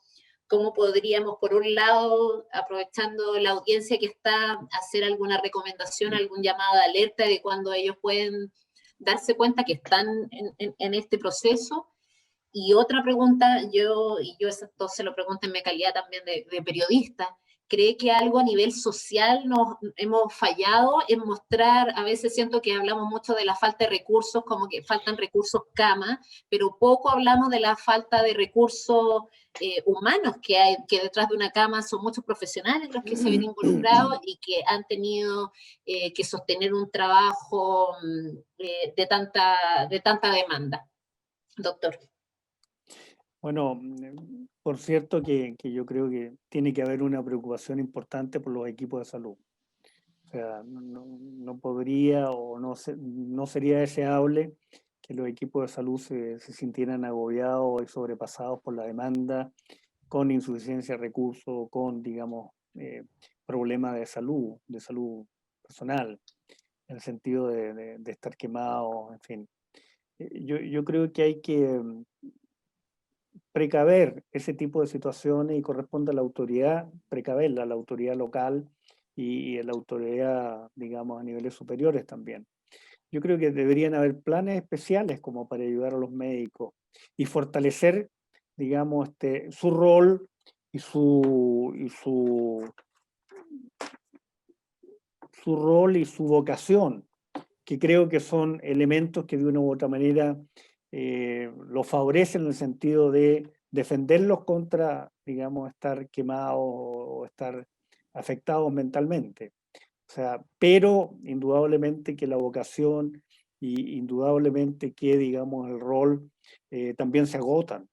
podríamos, por un lado, aprovechando la audiencia que está, hacer alguna recomendación, algún llamado de alerta de cuando ellos pueden darse cuenta que están en este proceso? Y otra pregunta, yo esto se lo pregunto en mi calidad también de periodista, ¿cree que algo a nivel social nos hemos fallado en mostrar? A veces siento que hablamos mucho de la falta de recursos, como que faltan recursos cama, pero poco hablamos de la falta de recursos humanos que hay, que detrás de una cama son muchos profesionales los que se ven involucrados y que han tenido que sostener un trabajo de tanta demanda. Doctor. Bueno, por cierto que yo creo que tiene que haber una preocupación importante por los equipos de salud. O sea, no podría o no sería deseable que los equipos de salud se sintieran agobiados y sobrepasados por la demanda, con insuficiencia de recursos, con, digamos, problemas de salud personal, en el sentido de estar quemados, en fin. Yo creo que hay que precaver ese tipo de situaciones y corresponde a la autoridad precaverla, a la autoridad local y a la autoridad, digamos, a niveles superiores también. Yo creo que deberían haber planes especiales como para ayudar a los médicos y fortalecer, digamos, su rol y su rol y su vocación, que creo que son elementos que de una u otra manera los favorecen en el sentido de defenderlos contra, digamos, estar quemados o estar afectados mentalmente. O sea, pero indudablemente que la vocación y indudablemente que, digamos, el rol también se agotan.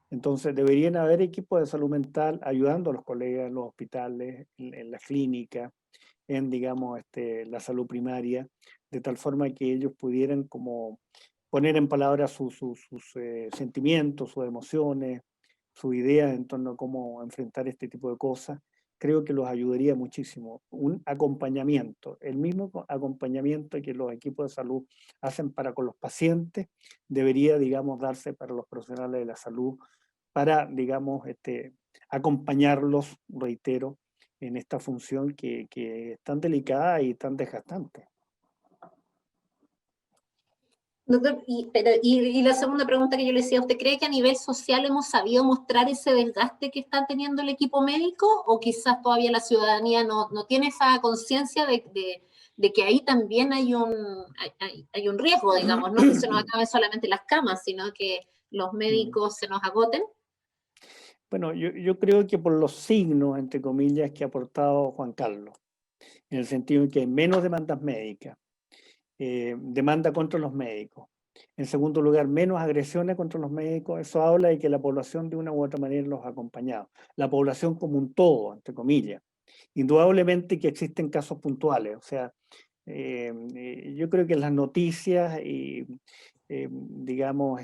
Entonces deberían haber equipos de salud mental ayudando a los colegas en los hospitales, en la clínica, en, digamos, la salud primaria, de tal forma que ellos pudieran como poner en palabras sus sentimientos, sus emociones, sus ideas en torno a cómo enfrentar este tipo de cosas. Creo que los ayudaría muchísimo. Un acompañamiento, el mismo acompañamiento que los equipos de salud hacen para con los pacientes, debería, digamos, darse para los profesionales de la salud, para, digamos, acompañarlos, reitero, en esta función que es tan delicada y tan desgastante. Doctor, y la segunda pregunta que yo le decía, ¿usted cree que a nivel social hemos sabido mostrar ese desgaste que está teniendo el equipo médico o quizás todavía la ciudadanía no tiene esa conciencia de que ahí también hay un riesgo, digamos, no que se nos acaben solamente las camas, sino que los médicos se nos agoten? Bueno, yo creo que por los signos, entre comillas, que ha aportado Juan Carlos, en el sentido de que hay menos demandas médicas, demanda contra los médicos. En segundo lugar, menos agresiones contra los médicos. Eso habla de que la población de una u otra manera los ha acompañado. La población como un todo, entre comillas. Indudablemente que existen casos puntuales. O sea, yo creo que las noticias digamos,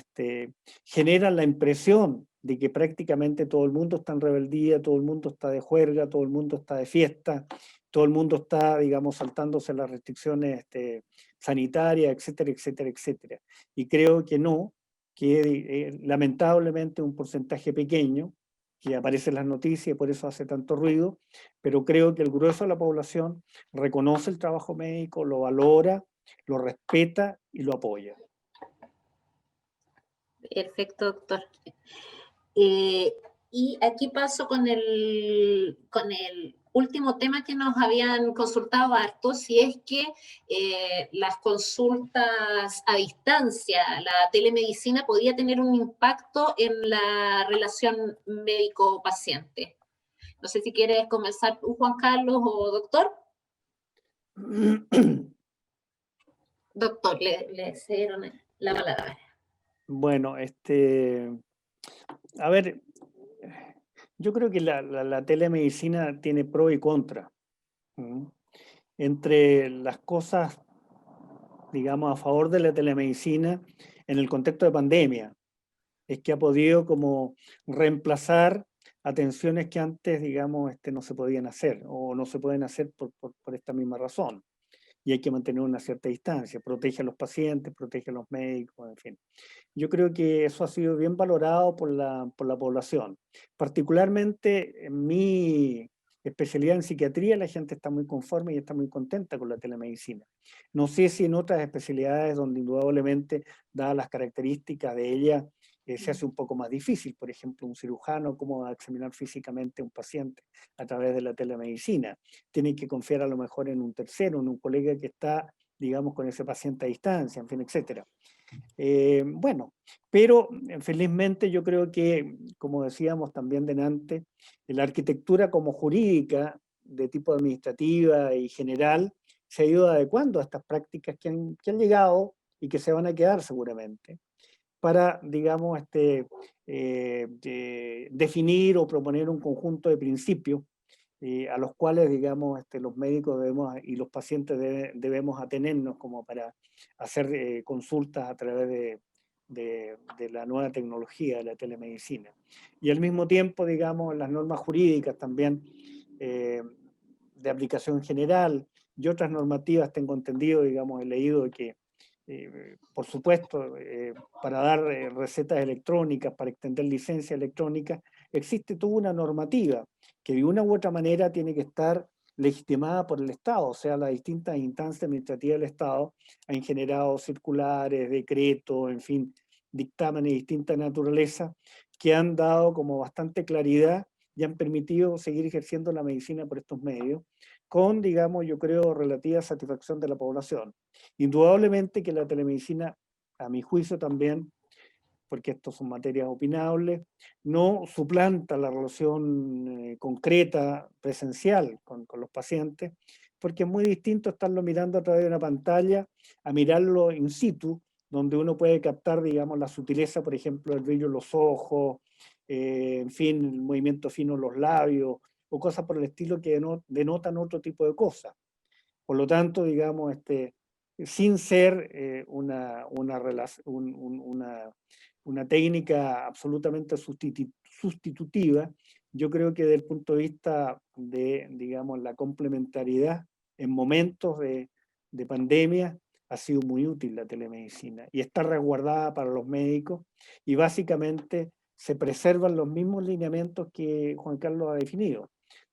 generan la impresión de que prácticamente todo el mundo está en rebeldía, todo el mundo está de juerga, todo el mundo está de fiesta, todo el mundo está, digamos, saltándose las restricciones sanitarias, etcétera, etcétera, etcétera. Y creo que no, que lamentablemente un porcentaje pequeño que aparece en las noticias y por eso hace tanto ruido, pero creo que el grueso de la población reconoce el trabajo médico, lo valora, lo respeta y lo apoya. Perfecto, doctor. Y Y aquí paso con el último tema que nos habían consultado harto, si es que las consultas a distancia, la telemedicina podía tener un impacto en la relación médico-paciente. No sé si quieres comenzar tú, Juan Carlos, o doctor. Doctor, le cedieron la palabra. Bueno, a ver, yo creo que la telemedicina tiene pro y contra. Entre las cosas, digamos, a favor de la telemedicina en el contexto de pandemia, es que ha podido como reemplazar atenciones que antes, digamos, no se podían hacer o no se pueden hacer por esta misma razón. Y hay que mantener una cierta distancia, protege a los pacientes, protege a los médicos, en fin. Yo creo que eso ha sido bien valorado por la población. Particularmente en mi especialidad en psiquiatría, la gente está muy conforme y está muy contenta con la telemedicina. No sé si en otras especialidades donde indudablemente, dadas las características de ella, se hace un poco más difícil. Por ejemplo, un cirujano, cómo va a examinar físicamente a un paciente a través de la telemedicina. Tiene que confiar a lo mejor en un tercero, en un colega que está, digamos, con ese paciente a distancia, en fin, etcétera. Bueno, pero felizmente yo creo que, como decíamos también delante, la arquitectura como jurídica, de tipo administrativa y general, se ha ido adecuando a estas prácticas que han llegado y que se van a quedar seguramente, para, digamos, definir o proponer un conjunto de principios a los cuales, digamos, los médicos debemos, y los pacientes debemos atenernos como para hacer consultas a través de la nueva tecnología de la telemedicina. Y al mismo tiempo, digamos, las normas jurídicas también de aplicación general y otras normativas, tengo entendido, digamos, he leído que, por supuesto, para dar recetas electrónicas, para extender licencia electrónica, existe toda una normativa que de una u otra manera tiene que estar legitimada por el Estado, o sea, las distintas instancias administrativas del Estado han generado circulares, decretos, en fin, dictámenes de distinta naturaleza que han dado como bastante claridad y han permitido seguir ejerciendo la medicina por estos medios, con, digamos, yo creo, relativa satisfacción de la población. Indudablemente que la telemedicina, a mi juicio también, porque esto son materias opinables, no suplanta la relación concreta, presencial con los pacientes, porque es muy distinto estarlo mirando a través de una pantalla a mirarlo in situ, donde uno puede captar, digamos, la sutileza, por ejemplo, el brillo en los ojos, en fin, el movimiento fino en los labios, o cosas por el estilo que denotan otro tipo de cosas. Por lo tanto, digamos, sin ser una técnica absolutamente sustitutiva, yo creo que desde el punto de vista de, digamos, la complementariedad en momentos de pandemia, ha sido muy útil la telemedicina y está resguardada para los médicos y básicamente se preservan los mismos lineamientos que Juan Carlos ha definido.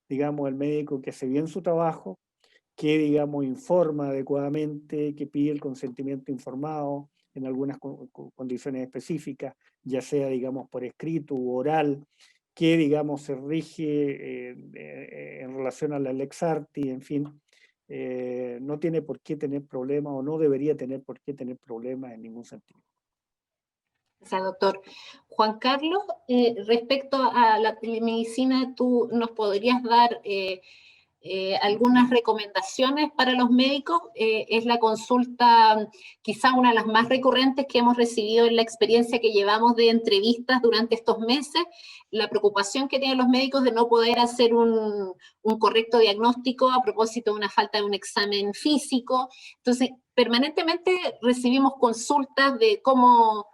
Digamos, el médico que hace bien su trabajo, que, digamos, informa adecuadamente, que pide el consentimiento informado en algunas condiciones específicas, ya sea, digamos, por escrito u oral, que, digamos, se rige en relación a la Lex Artis, en fin, no tiene por qué tener problemas o no debería tener por qué tener problemas en ningún sentido. Gracias, doctor. Juan Carlos, respecto a la telemedicina, ¿tú nos podrías dar algunas recomendaciones para los médicos? Es la consulta quizá una de las más recurrentes que hemos recibido en la experiencia que llevamos de entrevistas durante estos meses, la preocupación que tienen los médicos de no poder hacer un correcto diagnóstico a propósito de una falta de un examen físico. Entonces, permanentemente recibimos consultas de cómo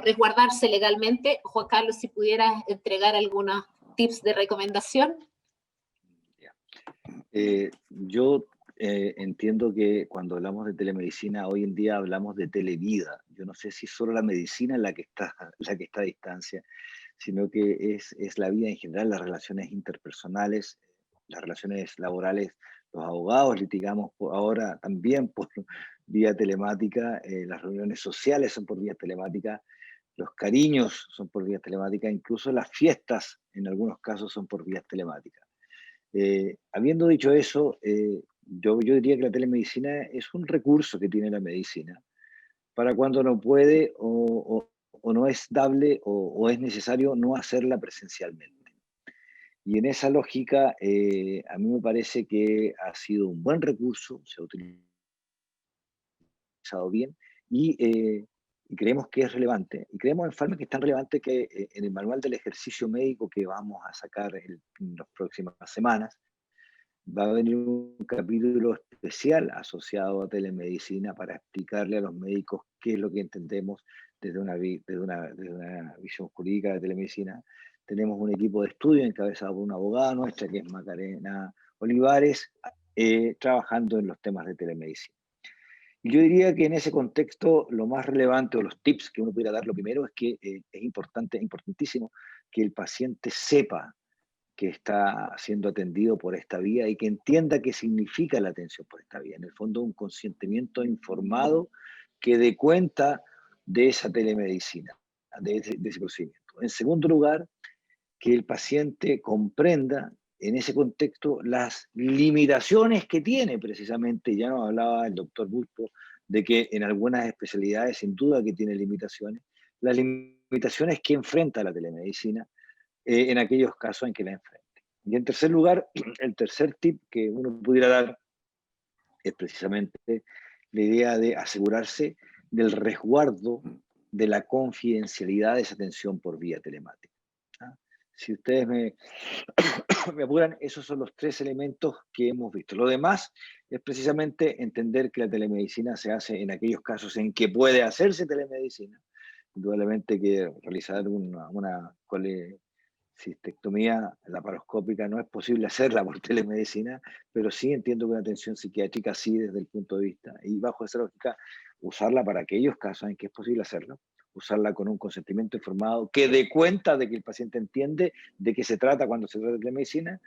resguardarse legalmente. Juan Carlos, si pudieras entregar algunos tips de recomendación. Yo entiendo que cuando hablamos de telemedicina, hoy en día hablamos de televida. Yo no sé si solo la medicina es la que está a distancia, sino que es la vida en general, las relaciones interpersonales, las relaciones laborales. Los abogados litigamos ahora también por vía telemática, las reuniones sociales son por vía telemática, los cariños son por vías telemáticas, incluso las fiestas en algunos casos son por vías telemáticas. Habiendo dicho eso, yo diría que la telemedicina es un recurso que tiene la medicina para cuando no puede o no es dable o es necesario no hacerla presencialmente. Y en esa lógica, a mí me parece que ha sido un buen recurso, se ha utilizado bien y creemos que es relevante. Y creemos en Falme que es tan relevante que en el manual del ejercicio médico que vamos a sacar en las próximas semanas, va a venir un capítulo especial asociado a telemedicina para explicarle a los médicos qué es lo que entendemos desde una visión jurídica de telemedicina. Tenemos un equipo de estudio encabezado por una abogada nuestra, que es Macarena Olivares, trabajando en los temas de telemedicina. Y yo diría que en ese contexto lo más relevante o los tips que uno pudiera dar, lo primero es que es importantísimo que el paciente sepa que está siendo atendido por esta vía y que entienda qué significa la atención por esta vía. En el fondo, un consentimiento informado que dé cuenta de esa telemedicina, de ese procedimiento. En segundo lugar, que el paciente comprenda en ese contexto las limitaciones que tiene precisamente. Ya nos hablaba el doctor Buspo de que en algunas especialidades sin duda que tiene limitaciones, las limitaciones que enfrenta la telemedicina en aquellos casos en que la enfrenta. Y en tercer lugar, el tercer tip que uno pudiera dar es precisamente la idea de asegurarse del resguardo de la confidencialidad de esa atención por vía telemática. Si ustedes me apuran, esos son los tres elementos que hemos visto. Lo demás es precisamente entender que la telemedicina se hace en aquellos casos en que puede hacerse telemedicina. Indudablemente que realizar una cistectomía laparoscópica no es posible hacerla por telemedicina, pero sí entiendo que una atención psiquiátrica sí desde el punto de vista, y bajo esa lógica, usarla para aquellos casos en que es posible hacerlo, usarla con un consentimiento informado que dé cuenta de que el paciente entiende de qué se trata cuando se trata de telemedicina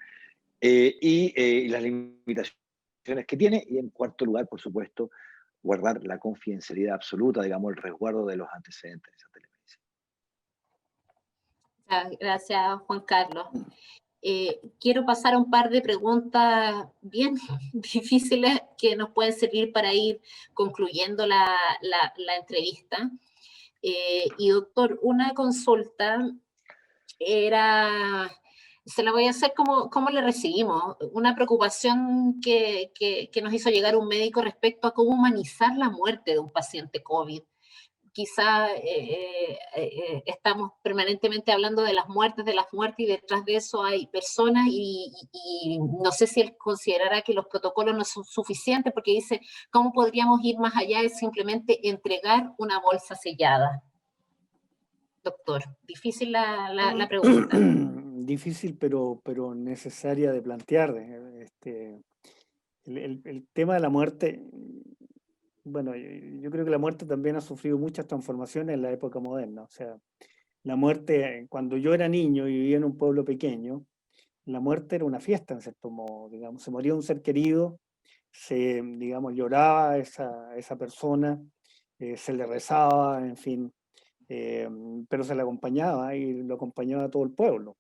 y las limitaciones que tiene, y en cuarto lugar, por supuesto, guardar la confidencialidad absoluta, digamos, el resguardo de los antecedentes de esa telemedicina. Gracias, Juan Carlos. Quiero pasar a un par de preguntas bien difíciles que nos pueden servir para ir concluyendo la entrevista. Y doctor, una consulta era, se la voy a hacer cómo le recibimos, una preocupación que nos hizo llegar un médico respecto a cómo humanizar la muerte de un paciente COVID. Quizá estamos permanentemente hablando de las muertes y detrás de eso hay personas y no sé si él considerará que los protocolos no son suficientes porque dice, ¿cómo podríamos ir más allá de simplemente entregar una bolsa sellada? Doctor, difícil la pregunta. Difícil, pero necesaria de plantear. El tema de la muerte, bueno, yo creo que la muerte también ha sufrido muchas transformaciones en la época moderna. O sea, la muerte, cuando yo era niño y vivía en un pueblo pequeño, la muerte era una fiesta, en cierto modo, digamos. Se moría un ser querido, digamos, lloraba esa persona, se le rezaba, en fin, pero se le acompañaba y lo acompañaba todo el pueblo.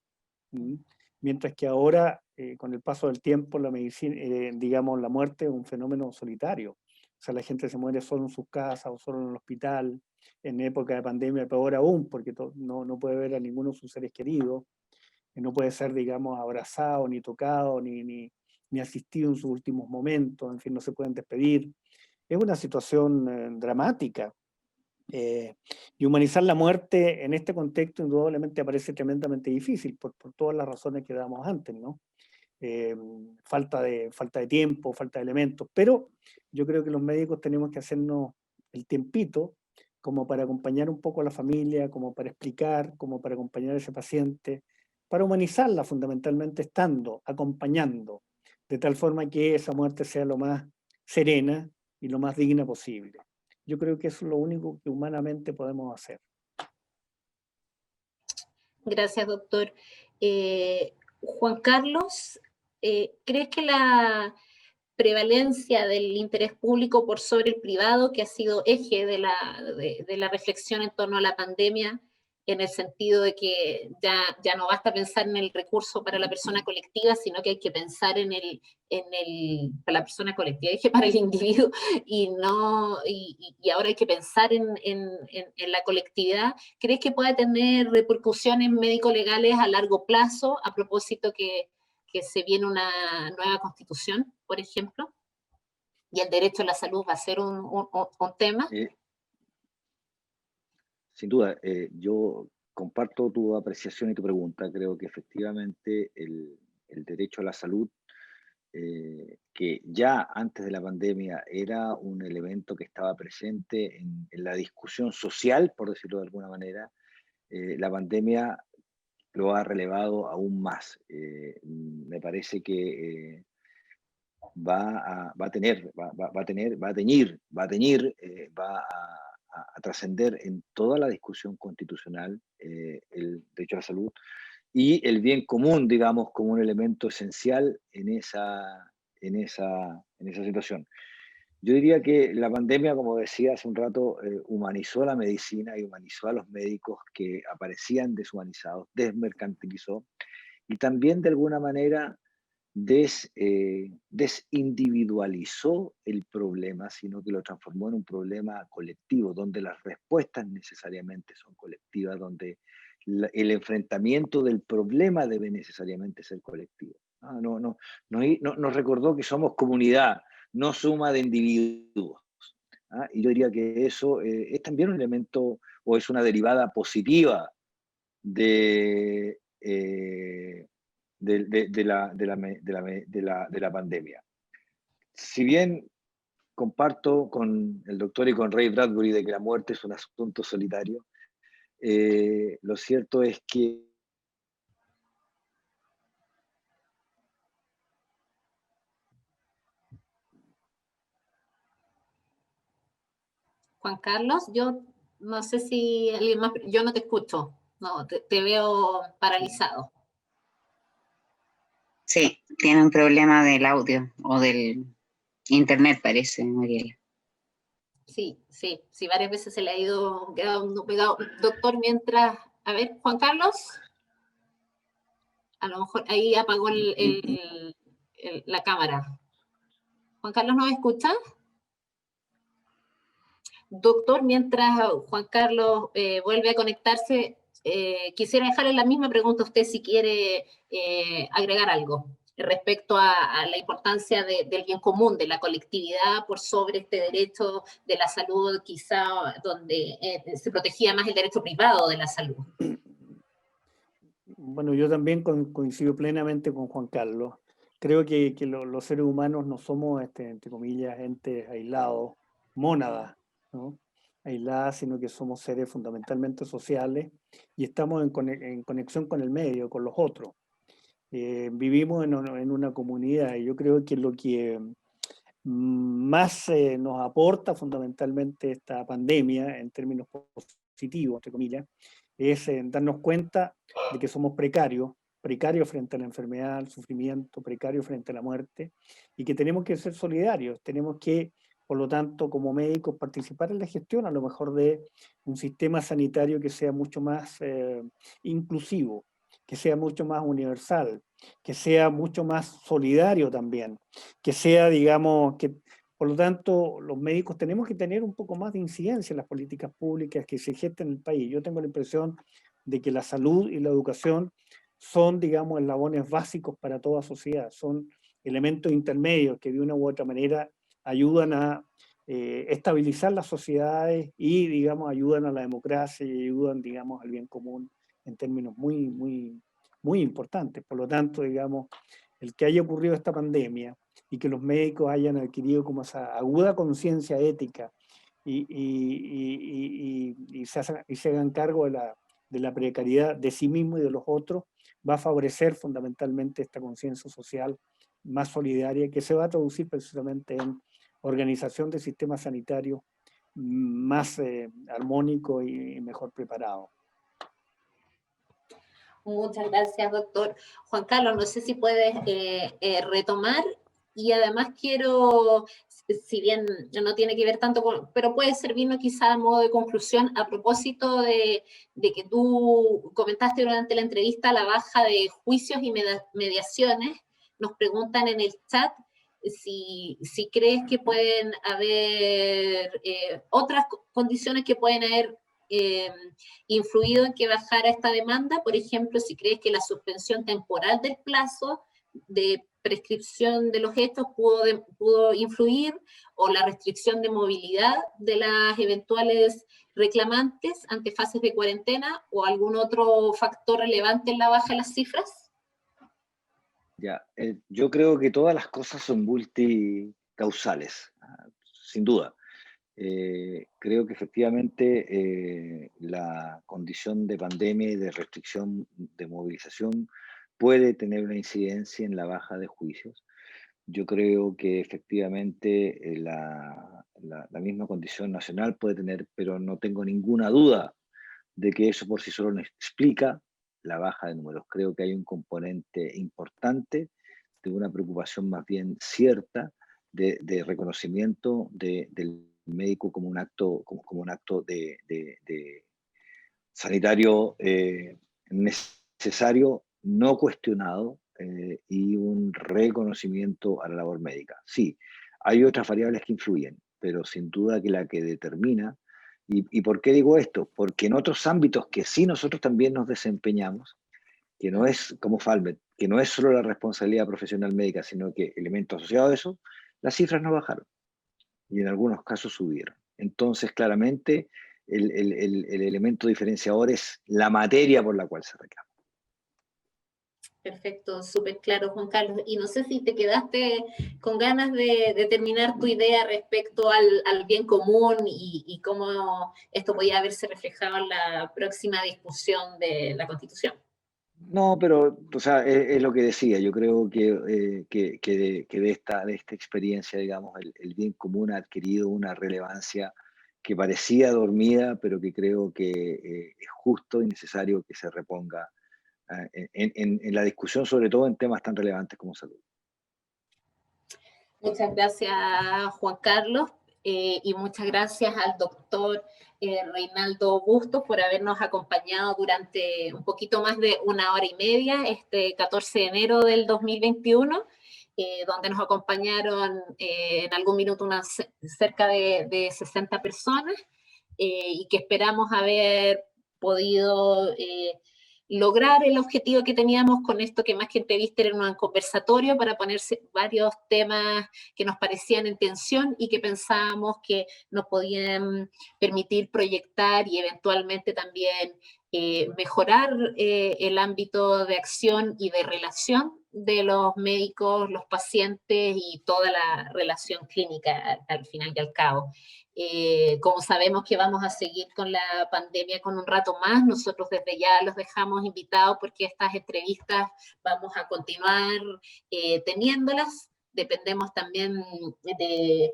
Mientras que ahora, con el paso del tiempo, la medicina, digamos, la muerte es un fenómeno solitario. O sea, la gente se muere solo en sus casas o solo en el hospital. En época de pandemia, peor aún, porque no puede ver a ninguno de sus seres queridos, no puede ser, digamos, abrazado, ni tocado, ni asistido en sus últimos momentos, en fin, no se pueden despedir. Es una situación dramática. Y humanizar la muerte en este contexto indudablemente parece tremendamente difícil por todas las razones que damos antes, ¿no? Falta de tiempo, falta de elementos, pero yo creo que los médicos tenemos que hacernos el tiempito como para acompañar un poco a la familia, como para explicar, como para acompañar a ese paciente, para humanizarla fundamentalmente estando, acompañando, de tal forma que esa muerte sea lo más serena y lo más digna posible. Yo creo que eso es lo único que humanamente podemos hacer. Gracias, doctor. Juan Carlos, ¿crees que la prevalencia del interés público por sobre el privado, que ha sido eje de la reflexión en torno a la pandemia, en el sentido de que ya no basta pensar en el recurso para la persona colectiva, sino que hay que pensar para la persona colectiva, dije para el individuo, y ahora hay que pensar en la colectividad. ¿Crees que pueda tener repercusiones médico-legales a largo plazo, a propósito que se viene una nueva constitución, por ejemplo, y el derecho a la salud va a ser un tema? Sin duda, yo comparto tu apreciación y tu pregunta. Creo que efectivamente el derecho a la salud, que ya antes de la pandemia era un elemento que estaba presente en la discusión social, por decirlo de alguna manera, la pandemia lo ha relevado aún más. Me parece que va a teñir, va a trascender en toda la discusión constitucional el derecho a la salud y el bien común, digamos, como un elemento esencial en esa situación. Yo diría que la pandemia, como decía hace un rato, humanizó la medicina y humanizó a los médicos que aparecían deshumanizados, desmercantilizó y también de alguna manera desindividualizó el problema, sino que lo transformó en un problema colectivo, donde las respuestas necesariamente son colectivas, donde el enfrentamiento del problema debe necesariamente ser colectivo. Nos recordó que somos comunidad, no suma de individuos. Y yo diría que eso es también un elemento o es una derivada positiva de la pandemia. Si bien comparto con el doctor y con Ray Bradbury de que la muerte es un asunto solitario, lo cierto es que Juan Carlos, yo no sé si alguien más, yo no te escucho, no, te veo paralizado. Sí, tiene un problema del audio o del internet, parece, Mariela. Sí, varias veces se le ha ido quedando pegado. Doctor, mientras, a ver, Juan Carlos, a lo mejor ahí apagó la cámara. Juan Carlos, ¿nos escucha? Doctor, mientras Juan Carlos vuelve a conectarse, quisiera dejarle la misma pregunta a usted si quiere agregar algo respecto a la importancia del bien común, de la colectividad por sobre este derecho de la salud, quizá donde se protegía más el derecho privado de la salud. Bueno, yo también coincido plenamente con Juan Carlos. Creo que los seres humanos no somos, entre comillas, entes aislados, mónadas, ¿no? Aisladas, sino que somos seres fundamentalmente sociales y estamos en conexión con el medio, con los otros. Vivimos en una comunidad y yo creo que lo que más nos aporta fundamentalmente esta pandemia en términos positivos, entre comillas, es darnos cuenta de que somos precarios frente a la enfermedad, al sufrimiento, precarios frente a la muerte, y que tenemos que ser solidarios, tenemos que, por lo tanto, como médicos, participar en la gestión a lo mejor de un sistema sanitario que sea mucho más inclusivo, que sea mucho más universal, que sea mucho más solidario también, que sea, digamos, que por lo tanto los médicos tenemos que tener un poco más de incidencia en las políticas públicas que se gestan en el país. Yo tengo la impresión de que la salud y la educación son, digamos, eslabones básicos para toda sociedad, son elementos intermedios que de una u otra manera ayudan a estabilizar las sociedades y, digamos, ayudan a la democracia y ayudan, digamos, al bien común en términos muy importantes. Por lo tanto, digamos, el que haya ocurrido esta pandemia y que los médicos hayan adquirido como esa aguda conciencia ética y se hagan cargo de la precariedad de sí mismo y de los otros, va a favorecer fundamentalmente esta conciencia social más solidaria que se va a traducir precisamente en organización de sistemas sanitarios más armónico y mejor preparado. Muchas gracias, doctor. Juan Carlos, no sé si puedes retomar Y además quiero, si bien no tiene que ver tanto con, pero puede servirnos quizá a modo de conclusión, a propósito de que tú comentaste durante la entrevista la baja de juicios y mediaciones. Nos preguntan en el chat si crees que pueden haber otras condiciones que pueden haber influido en que bajara esta demanda. Por ejemplo, si crees que la suspensión temporal del plazo de prescripción de los hechos pudo influir, o la restricción de movilidad de las eventuales reclamantes ante fases de cuarentena, o algún otro factor relevante en la baja de las cifras. Ya, yo creo que todas las cosas son multicausales, sin duda. Creo que efectivamente la condición de pandemia y de restricción de movilización puede tener una incidencia en la baja de juicios. Yo creo que efectivamente la misma condición nacional puede tener, pero no tengo ninguna duda de que eso por sí solo no explica la baja de números. Creo que hay un componente importante de una preocupación más bien cierta de reconocimiento del médico como un acto, como un acto de sanitario necesario, no cuestionado, y un reconocimiento a la labor médica. Sí, hay otras variables que influyen, pero sin duda que la que determina. ¿Y por qué digo esto? Porque en otros ámbitos que sí nosotros también nos desempeñamos, que no es como Falmet, que no es solo la responsabilidad profesional médica, sino que elementos asociados a eso, las cifras no bajaron y en algunos casos subieron. Entonces, claramente, el elemento diferenciador es la materia por la cual se reclama. Perfecto, súper claro, Juan Carlos. Y no sé si te quedaste con ganas de terminar tu idea respecto al bien común y cómo esto podía verse reflejado en la próxima discusión de la Constitución. No, pero o sea, es lo que decía. Yo creo que de esta experiencia, digamos, el bien común ha adquirido una relevancia que parecía dormida, pero que creo que es justo y necesario que se reponga en la discusión, sobre todo en temas tan relevantes como salud. Muchas gracias, Juan Carlos, y muchas gracias al doctor Reinaldo Bustos por habernos acompañado durante un poquito más de 1 hora y media, este 14 de enero del 2021, donde nos acompañaron en algún minuto cerca de 60 personas, y que esperamos haber podido lograr el objetivo que teníamos con esto, que más que entrevista era un conversatorio para ponerse varios temas que nos parecían en tensión y que pensábamos que nos podían permitir proyectar y eventualmente también mejorar el ámbito de acción y de relación de los médicos, los pacientes y toda la relación clínica al final y al cabo. Como sabemos que vamos a seguir con la pandemia con un rato más, nosotros desde ya los dejamos invitados porque estas entrevistas vamos a continuar teniéndolas. Dependemos también de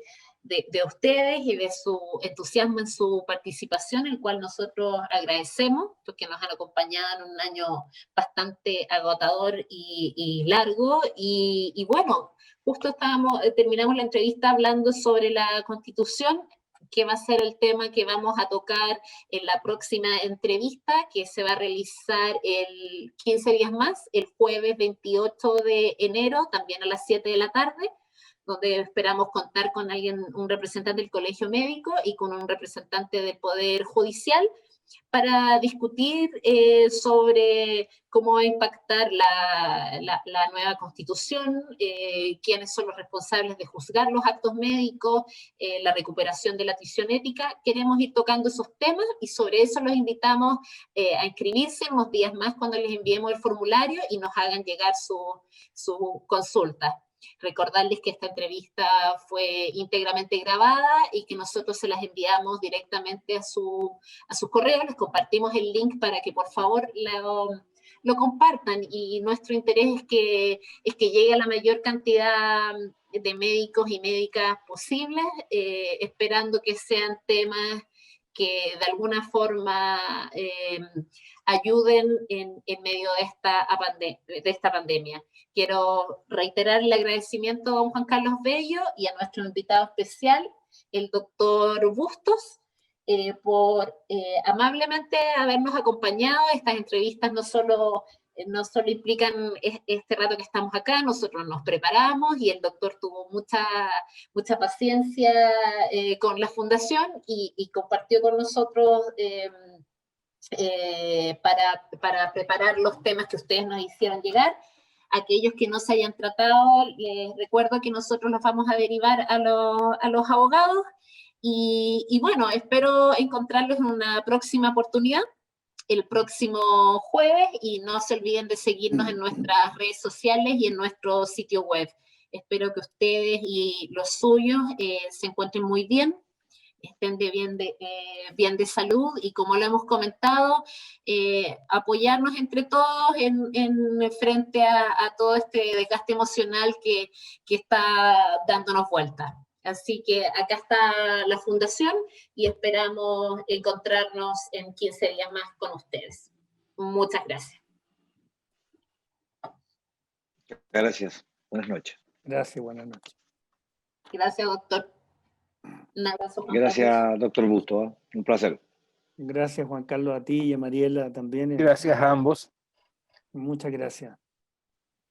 ustedes y de su entusiasmo en su participación, el cual nosotros agradecemos, porque nos han acompañado en un año bastante agotador y largo. Y bueno, justo terminamos la entrevista hablando sobre la Constitución, que va a ser el tema que vamos a tocar en la próxima entrevista, que se va a realizar el 15 días más, el jueves 28 de enero, también a las 7 de la tarde, donde esperamos contar con un representante del Colegio Médico y con un representante del Poder Judicial, para discutir sobre cómo va a impactar la nueva Constitución, quiénes son los responsables de juzgar los actos médicos, la recuperación de la atribución ética. Queremos ir tocando esos temas y sobre eso los invitamos a inscribirse en unos días más cuando les enviemos el formulario y nos hagan llegar su consulta. Recordarles que esta entrevista fue íntegramente grabada y que nosotros se las enviamos directamente a sus correos, les compartimos el link para que por favor lo compartan, y nuestro interés es que llegue a la mayor cantidad de médicos y médicas posibles, esperando que sean temas que de alguna forma ayuden en medio de esta pandemia. Quiero reiterar el agradecimiento a don Juan Carlos Bello y a nuestro invitado especial, el doctor Bustos, por amablemente habernos acompañado. Estas entrevistas no solo implican este rato que estamos acá, nosotros nos preparamos y el doctor tuvo mucha paciencia con la fundación y compartió con nosotros para preparar los temas que ustedes nos hicieron llegar. Aquellos que no se hayan tratado, les recuerdo que nosotros los vamos a derivar a los abogados y bueno, espero encontrarlos en una próxima oportunidad, el próximo jueves, y no se olviden de seguirnos en nuestras redes sociales y en nuestro sitio web. Espero que ustedes y los suyos se encuentren muy bien, estén bien de salud y, como lo hemos comentado, apoyarnos entre todos en frente a todo este desgaste emocional que está dándonos vuelta. Así que acá está la fundación y esperamos encontrarnos en 15 días más con ustedes. Muchas gracias. Gracias. Buenas noches. Gracias, buenas noches. Gracias, doctor. Un abrazo. Gracias, doctor Busto. Un placer. Gracias, Juan Carlos, a ti y a Mariela también. Gracias a ambos. Muchas gracias.